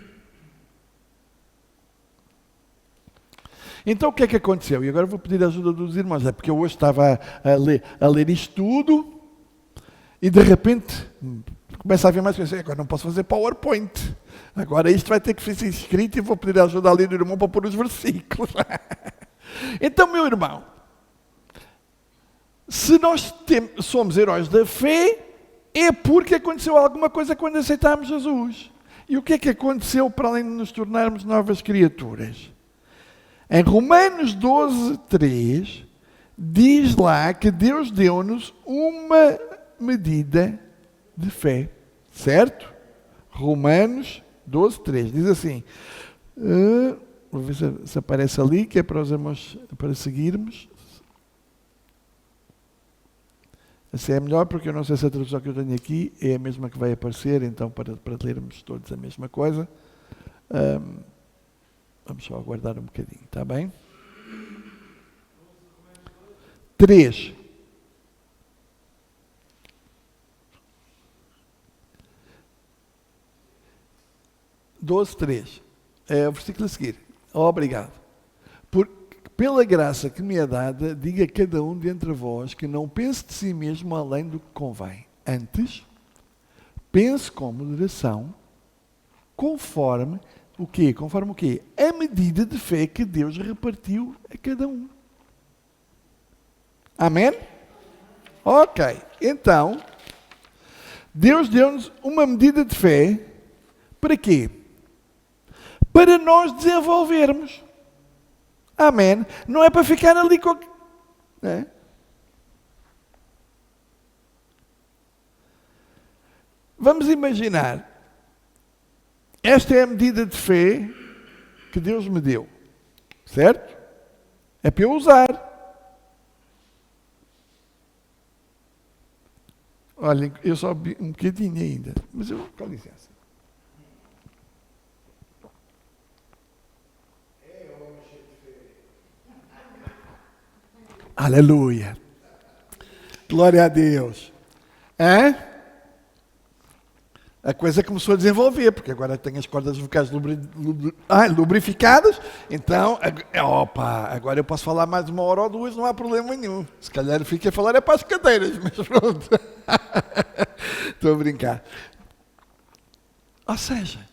Então o que é que aconteceu? E agora vou pedir a ajuda dos irmãos, é porque eu hoje estava a ler isto tudo e de repente começa a haver mais coisas. Agora não posso fazer PowerPoint. Agora isto vai ter que ser escrito e vou pedir a ajuda ali do irmão para pôr os versículos. Então, meu irmão, se nós somos heróis da fé, é porque aconteceu alguma coisa quando aceitámos Jesus. E o que é que aconteceu para além de nos tornarmos novas criaturas? Em Romanos 12:3, diz lá que Deus deu-nos uma medida de fé. Certo? Romanos 12:3. Diz assim, vou ver se aparece ali, que é para os irmãos, para seguirmos. Assim é melhor, porque eu não sei se a tradução que eu tenho aqui é a mesma que vai aparecer, então para lermos todos a mesma coisa. Vamos só aguardar um bocadinho, está bem? 3. 12, 3. É o versículo a seguir. Obrigado. Pela graça que me é dada, diga a cada um de entre vós que não pense de si mesmo além do que convém. Antes, pense com moderação, conforme o quê? Conforme o quê? A medida de fé que Deus repartiu a cada um. Amém? Ok. Então, Deus deu-nos uma medida de fé. Para quê? Para nós desenvolvermos. Amém? Não é para ficar ali com... É? Vamos imaginar. Esta é a medida de fé que Deus me deu. Certo? É para eu usar. Olhem, eu só vi um bocadinho ainda. Mas eu... Com licença. Aleluia. Glória a Deus. A coisa começou a desenvolver, porque agora tenho as cordas vocais lubrificadas, então, agora eu posso falar mais 1 hora ou 2, não há problema nenhum. Se calhar fico a falar é para as cadeiras, mas pronto. Estou a brincar. Ou seja,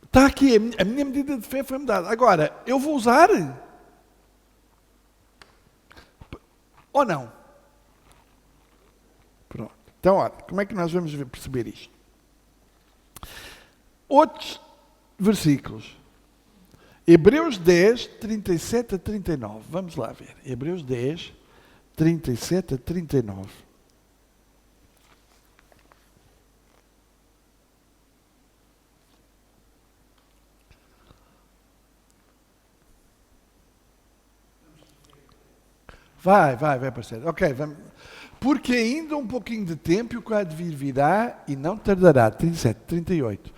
está aqui, a minha medida de fé foi-me dada. Agora, eu vou usar... Ou não? Pronto. Então, olha, como é que nós vamos perceber isto? Outros versículos. Hebreus 10, 37 a 39. Vamos lá ver. Hebreus 10, 37 a 39. Vai aparecer. Ok, vamos. Porque ainda um pouquinho de tempo e o que há de vir virá e não tardará. 37, 38.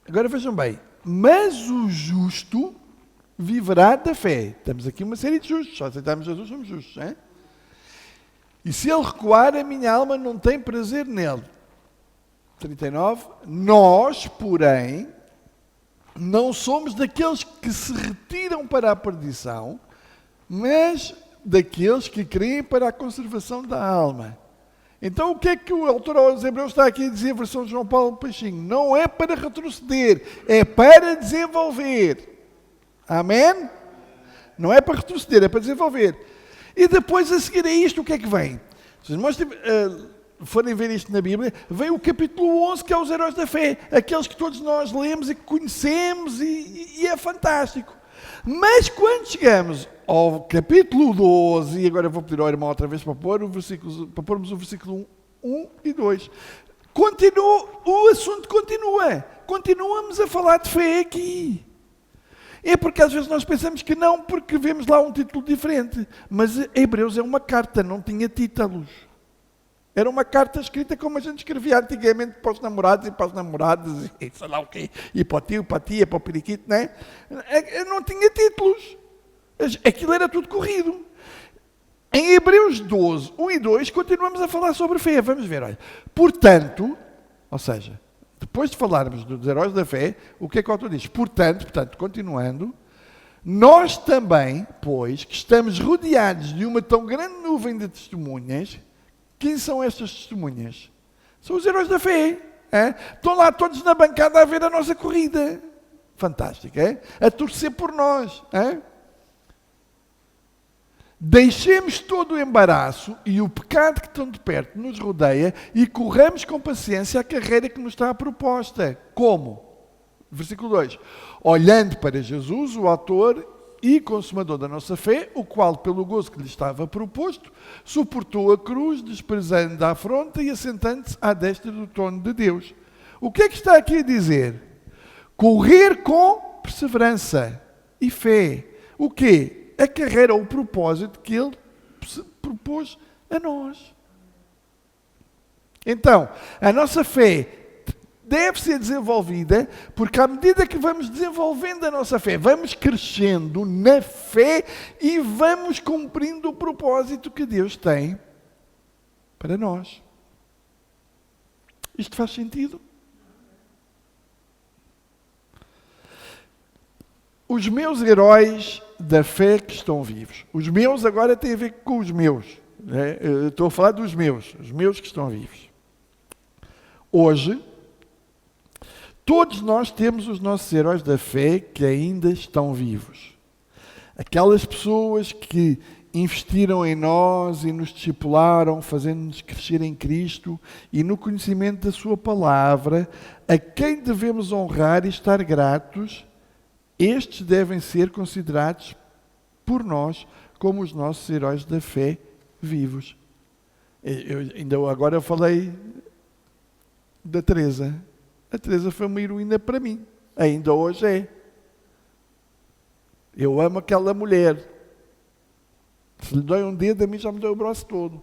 Agora vejam bem. Mas o justo viverá da fé. Temos aqui uma série de justos. Só aceitamos Jesus, somos justos. Hein? E se ele recuar, a minha alma não tem prazer nele. 39. Nós, porém, não somos daqueles que se retiram para a perdição, mas daqueles que creem para a conservação da alma. Então o que é que o autor aos Hebreus está aqui a dizer, a versão de João Paulo Peixinho? Não é para retroceder, é para desenvolver. Amém? Não é para retroceder, é para desenvolver. E depois a seguir a isto, o que é que vem? Se os irmãos forem ver isto na Bíblia, vem o capítulo 11, que é os heróis da fé, aqueles que todos nós lemos e que conhecemos e é fantástico. Mas quando chegamos ao capítulo 12, e agora vou pedir ao irmão outra vez para pormos o versículo 1 e 2, o assunto continua. Continuamos a falar de fé aqui. É porque às vezes nós pensamos que não, porque vemos lá um título diferente. Mas Hebreus é uma carta, não tinha títulos. Era uma carta escrita como a gente escrevia antigamente para os namorados e para as namoradas, e sei lá o quê, e para o tio, para a tia, para o periquito, não é? Não tinha títulos. Aquilo era tudo corrido. Em Hebreus 12, 1 e 2, continuamos a falar sobre fé. Vamos ver, olha. Portanto, ou seja, depois de falarmos dos heróis da fé, o que é que o autor diz? Portanto, continuando, nós também, pois, que estamos rodeados de uma tão grande nuvem de testemunhas. Quem são estas testemunhas? São os heróis da fé. Estão lá todos na bancada a ver a nossa corrida. Fantástico, a torcer por nós. Deixemos todo o embaraço e o pecado que tão de perto nos rodeia e corramos com paciência a carreira que nos está proposta. Como? Versículo 2. Olhando para Jesus, o autor e consumador da nossa fé, o qual, pelo gozo que lhe estava proposto, suportou a cruz, desprezando a afronta e assentando-se à destra do trono de Deus. O que é que está aqui a dizer? Correr com perseverança e fé. O quê? A carreira, o propósito que ele propôs a nós. Então, a nossa fé deve ser desenvolvida, porque à medida que vamos desenvolvendo a nossa fé, vamos crescendo na fé e vamos cumprindo o propósito que Deus tem para nós. Isto faz sentido? os meus heróis da fé que estão vivos. Os meus agora tem a ver com os meus. Né? Eu estou a falar dos meus, os meus que estão vivos. Hoje, todos nós temos os nossos heróis da fé que ainda estão vivos. Aquelas pessoas que investiram em nós e nos discipularam, fazendo-nos crescer em Cristo e no conhecimento da sua palavra, a quem devemos honrar e estar gratos, estes devem ser considerados por nós como os nossos heróis da fé vivos. Agora eu falei da Teresa. A Teresa foi uma heroína para mim. Ainda hoje é. Eu amo aquela mulher. Se lhe dói um dedo, a mim já me dói o braço todo.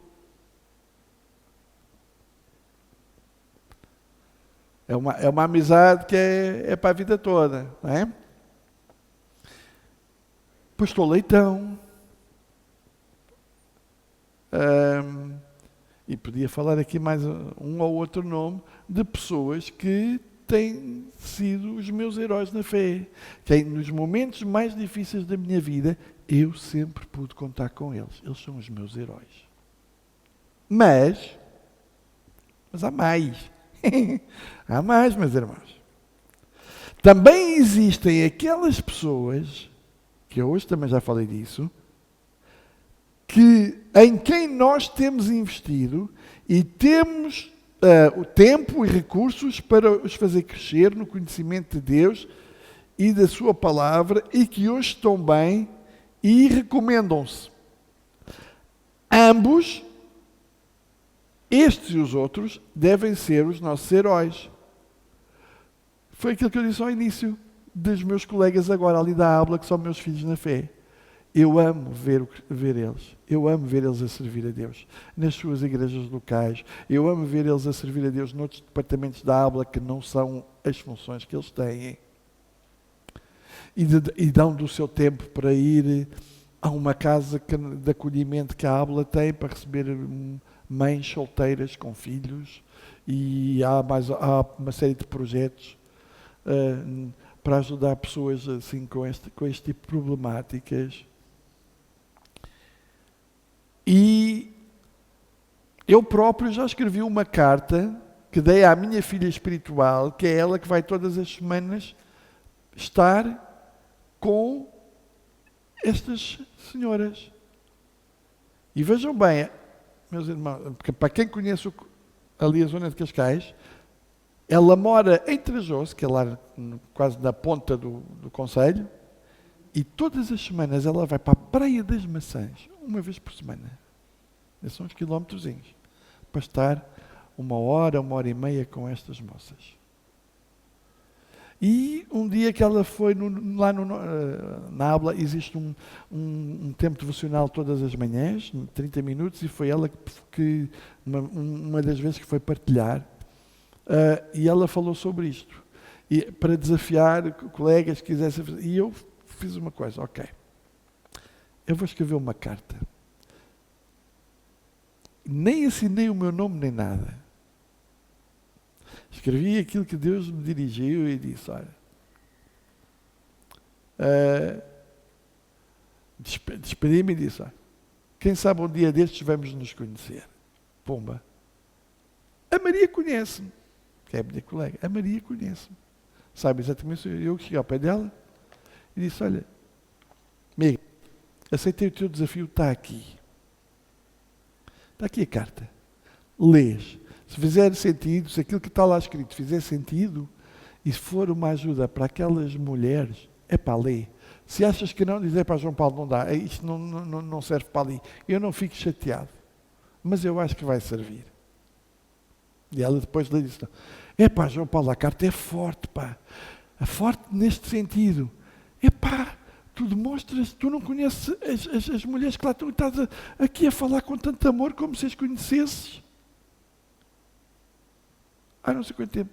É uma amizade que é para a vida toda, não é? Pastor Leitão. E podia falar aqui mais um ou outro nome de pessoas que têm sido os meus heróis na fé. Que nos momentos mais difíceis da minha vida, eu sempre pude contar com eles. Eles são os meus heróis. Mas há mais. Há mais, meus irmãos. Também existem aquelas pessoas, que eu hoje também já falei disso, em quem nós temos investido e temos o tempo e recursos para os fazer crescer no conhecimento de Deus e da sua palavra e que hoje estão bem e recomendam-se. Ambos, estes e os outros, devem ser os nossos heróis. Foi aquilo que eu disse ao início dos meus colegas agora ali da aula, que são meus filhos na fé. Eu amo ver eles. Eu amo ver eles a servir a Deus nas suas igrejas locais. Eu amo ver eles a servir a Deus noutros departamentos da ABLA que não são as funções que eles têm. E dão do seu tempo para ir a uma casa de acolhimento que a ABLA tem para receber mães solteiras com filhos. E há uma série de projetos para ajudar pessoas assim com este tipo de problemáticas. E eu próprio já escrevi uma carta que dei à minha filha espiritual, que é ela que vai todas as semanas estar com estas senhoras. E vejam bem, meus irmãos, porque para quem conhece ali a zona de Cascais, ela mora em Trajós, que é lá quase na ponta do concelho, e todas as semanas ela vai para a Praia das Maçãs, uma vez por semana. São uns quilómetrozinhos, para estar 1 hora, 1h30 com estas moças. E um dia que ela foi na ABLA, existe um tempo devocional todas as manhãs, 30 minutos, e foi ela que uma das vezes que foi partilhar, e ela falou sobre isto. E para desafiar colegas que quisessem fazer. E eu fiz uma coisa, ok. Eu vou escrever uma carta. Nem assinei o meu nome nem nada. Escrevi aquilo que Deus me dirigiu e disse, olha, despedi-me e disse, olha, quem sabe um dia destes vamos nos conhecer. Pumba. A Maria conhece-me, que é a minha colega. A Maria conhece-me. Sabe exatamente, eu cheguei ao pé dela e disse, olha, amiga, aceitei o teu desafio, está aqui. Está aqui a carta. Lês. Se fizer sentido, se aquilo que está lá escrito fizer sentido, e se for uma ajuda para aquelas mulheres, é para ler. Se achas que não, dizer para João Paulo, não dá, isto não serve para ali. Eu não fico chateado, mas eu acho que vai servir. E ela depois lhe disse, é pá, João Paulo, a carta é forte, pá. É forte neste sentido. É pá, tu demonstras, tu não conheces as mulheres que lá estão, estás aqui a falar com tanto amor como se as conhecesses. Não sei quanto tempo.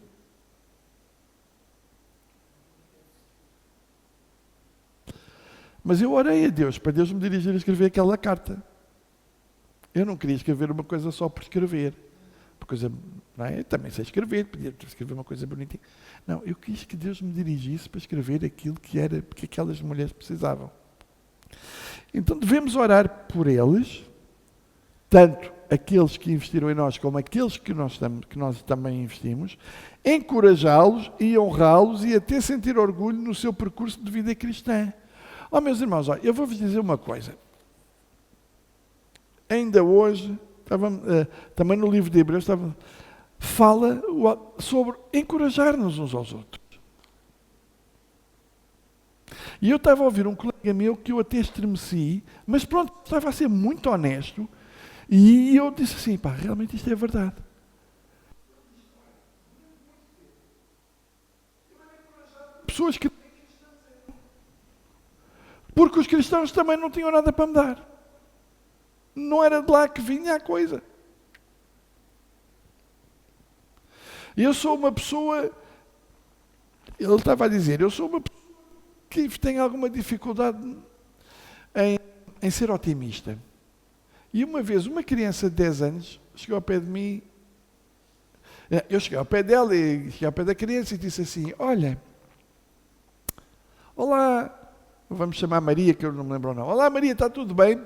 Mas eu orei a Deus, para Deus me dirigir a escrever aquela carta. Eu não queria escrever uma coisa só por escrever. uma coisa, não é? Eu também sei escrever, podia escrever uma coisa bonitinha. Não, eu quis que Deus me dirigisse para escrever aquilo que aquelas mulheres precisavam. Então devemos orar por eles, tanto aqueles que investiram em nós como aqueles que nós também investimos, encorajá-los e honrá-los e até sentir orgulho no seu percurso de vida cristã. Meus irmãos, eu vou-vos dizer uma coisa. Ainda hoje, também no livro de Hebreus, fala sobre encorajar-nos uns aos outros. E eu estava a ouvir um colega meu que eu até estremeci, mas pronto, estava a ser muito honesto, e eu disse assim, realmente isto é verdade. Pessoas que... Porque os cristãos também não tinham nada para me dar. Não era de lá que vinha a coisa. Eu sou uma pessoa... Ele estava a dizer, eu sou uma pessoa que tem alguma dificuldade em ser otimista. E uma vez, uma criança de 10 anos chegou ao pé de mim, eu cheguei ao pé dela e cheguei ao pé da criança e disse assim, olha, olá, vamos chamar Maria, que eu não me lembro não. Olá Maria, está tudo bem?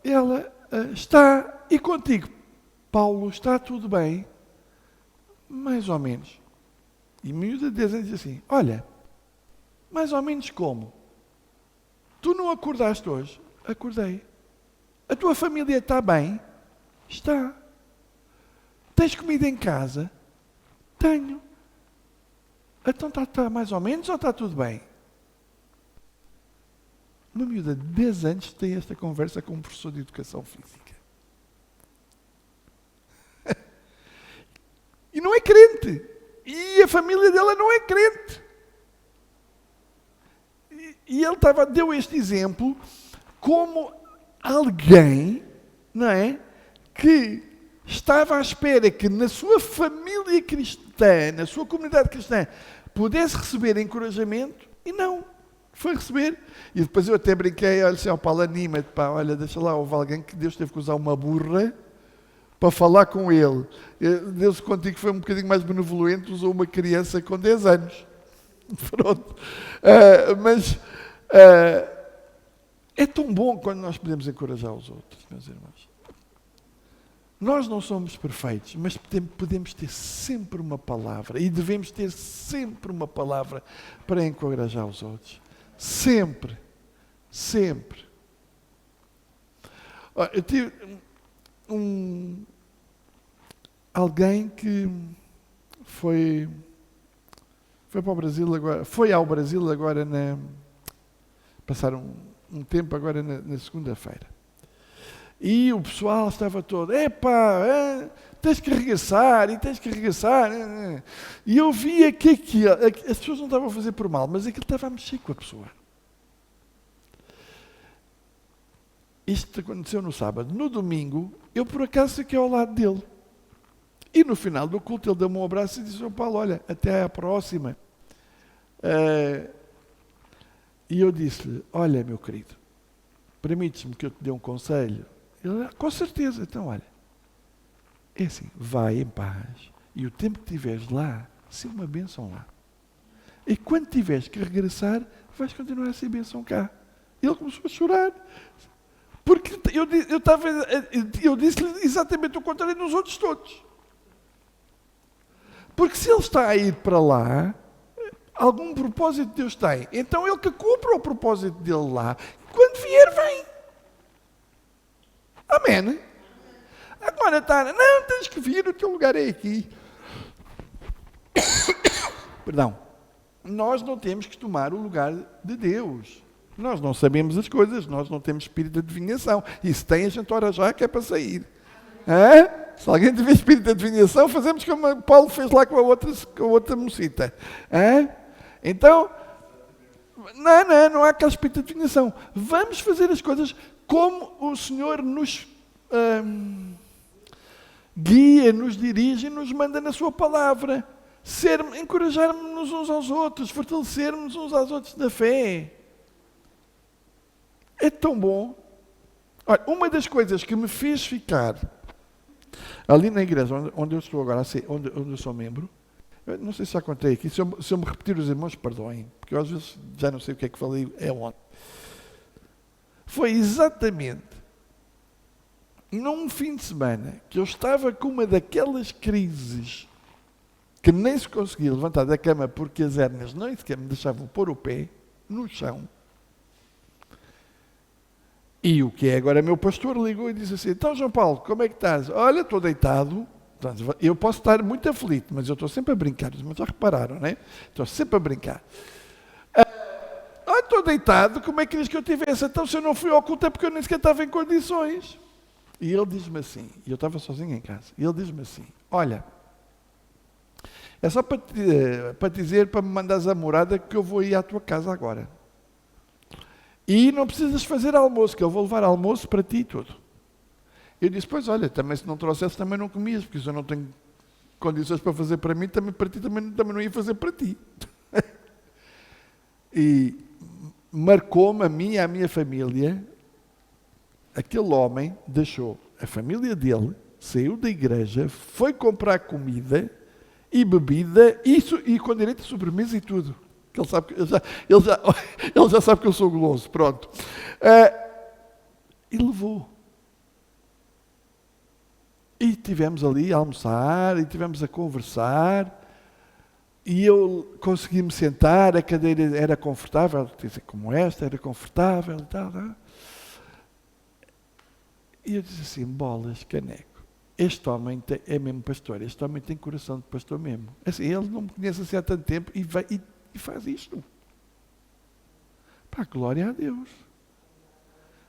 Ela está, e contigo? Paulo, está tudo bem? Mais ou menos. E miúda de 10 anos diz assim, olha, mais ou menos como? Tu não acordaste hoje? Acordei. A tua família está bem? Está. Tens comida em casa? Tenho. Então está mais ou menos ou está tudo bem? Uma miúda de 10 anos tem esta conversa com um professor de educação física. E não é crente. E a família dela não é crente. E ele deu este exemplo como alguém, não é, que estava à espera que na sua família cristã, na sua comunidade cristã, pudesse receber encorajamento e não. Foi receber. E depois eu até brinquei, olha, assim, Paulo, anima-te, olha, deixa lá, houve alguém que Deus teve que usar uma burra para falar com ele. Deus contigo foi um bocadinho mais benevolente, usou uma criança com 10 anos. Pronto. Mas é tão bom quando nós podemos encorajar os outros, meus irmãos. Nós não somos perfeitos, mas podemos ter sempre uma palavra e devemos ter sempre uma palavra para encorajar os outros. Sempre. Sempre. Eu tive alguém que foi para o Brasil agora, foi ao Brasil agora passaram um tempo agora na segunda-feira. E o pessoal estava todo, tens que regressar. E eu via que as pessoas não estavam a fazer por mal, mas aquilo estava a mexer com a pessoa. Isto aconteceu no sábado. No domingo, eu por acaso fiquei ao lado dele. E no final do culto ele deu-me um abraço e disse, Paulo, olha, até à próxima. E eu disse-lhe, olha, meu querido, permites-me que eu te dê um conselho? Ele, com certeza. Então, olha, é assim, vai em paz e o tempo que estiveres lá, ser uma bênção lá. E quando tiveres que regressar, vais continuar a ser bênção cá. Ele começou a chorar. Porque eu disse-lhe exatamente o contrário dos outros todos. Porque se ele está a ir para lá, algum propósito Deus tem. Então ele que cumpra o propósito dele lá. Quando vier, vem. Amém? Agora não, tens que vir, o teu lugar é aqui. Perdão. Nós não temos que tomar o lugar de Deus. Nós não sabemos as coisas, nós não temos espírito de adivinhação. E se tem, a gente ora já que é para sair. Se alguém tiver espírito de adivinhação, fazemos como Paulo fez lá com a outra mocita. Então, não há aquele espírito de adivinhação. Vamos fazer as coisas como o Senhor nos guia, nos dirige e nos manda na sua palavra. Encorajarmos uns aos outros, fortalecermos uns aos outros na fé. É tão bom. Olha, uma das coisas que me fez ficar Ali na igreja onde eu estou agora, onde eu sou membro, eu não sei se já contei aqui, se eu me repetir, os irmãos perdoem, porque eu às vezes já não sei o que é que falei, é onde. Foi exatamente num fim de semana que eu estava com uma daquelas crises que nem se conseguia levantar da cama porque as hérnias nem sequer me deixavam pôr o pé no chão. E o que é agora, meu pastor ligou e disse assim: então João Paulo, como é que estás? Olha, estou deitado. Eu posso estar muito aflito, mas eu estou sempre a brincar. Mas já repararam, não é? Estou sempre a brincar. Estou deitado, como é que querias que eu tivesse? Então se eu não fui ao culto é porque eu nem sequer estava em condições. E ele diz-me assim, e eu estava sozinho em casa, e ele diz-me assim: olha, é só para te dizer, para me mandares a morada, que eu vou ir à tua casa agora. E não precisas fazer almoço, que eu vou levar almoço para ti e tudo. Eu disse: pois olha, também se não trouxesse também não comias, porque se eu não tenho condições para fazer para mim, também para ti também não ia fazer para ti. E marcou-me a mim e à minha família. Aquele homem deixou a família dele, saiu da igreja, foi comprar comida e bebida, e com direito a sobremesa e tudo. Ele já sabe que eu sou guloso, pronto. E levou. E estivemos ali a almoçar, e estivemos a conversar, e eu consegui me sentar, a cadeira era confortável, como esta, era confortável e tal. E eu disse assim: bolas, caneco, este homem é mesmo pastor, este homem tem coração de pastor mesmo. Assim, ele não me conhece assim há tanto tempo e faz isto. Pá, glória a Deus.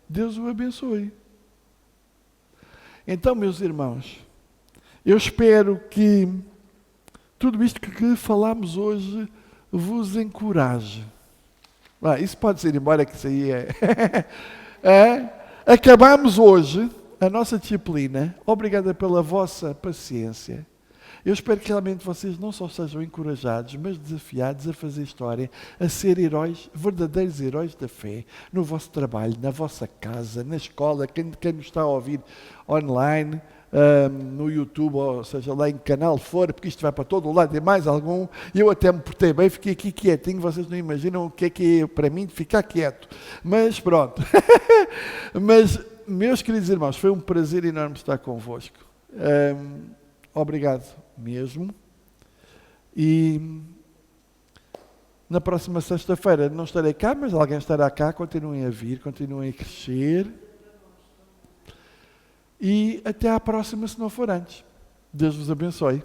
Deus o abençoe. Então, meus irmãos, eu espero que tudo isto que falámos hoje vos encoraje. Isso pode ser embora, que isso aí Acabamos hoje a nossa disciplina. Obrigada pela vossa paciência. Eu espero que realmente vocês não só sejam encorajados, mas desafiados a fazer história, a ser heróis, verdadeiros heróis da fé, no vosso trabalho, na vossa casa, na escola, quem nos está a ouvir online, no YouTube, ou seja, lá em que canal for, porque isto vai para todo o lado, e mais algum. Eu até me portei bem, fiquei aqui quietinho, vocês não imaginam o que é para mim de ficar quieto. Mas pronto. Mas, meus queridos irmãos, foi um prazer enorme estar convosco. Obrigado mesmo. E na próxima sexta-feira não estarei cá, mas alguém estará cá. Continuem a vir, continuem a crescer. E até à próxima, se não for antes. Deus vos abençoe.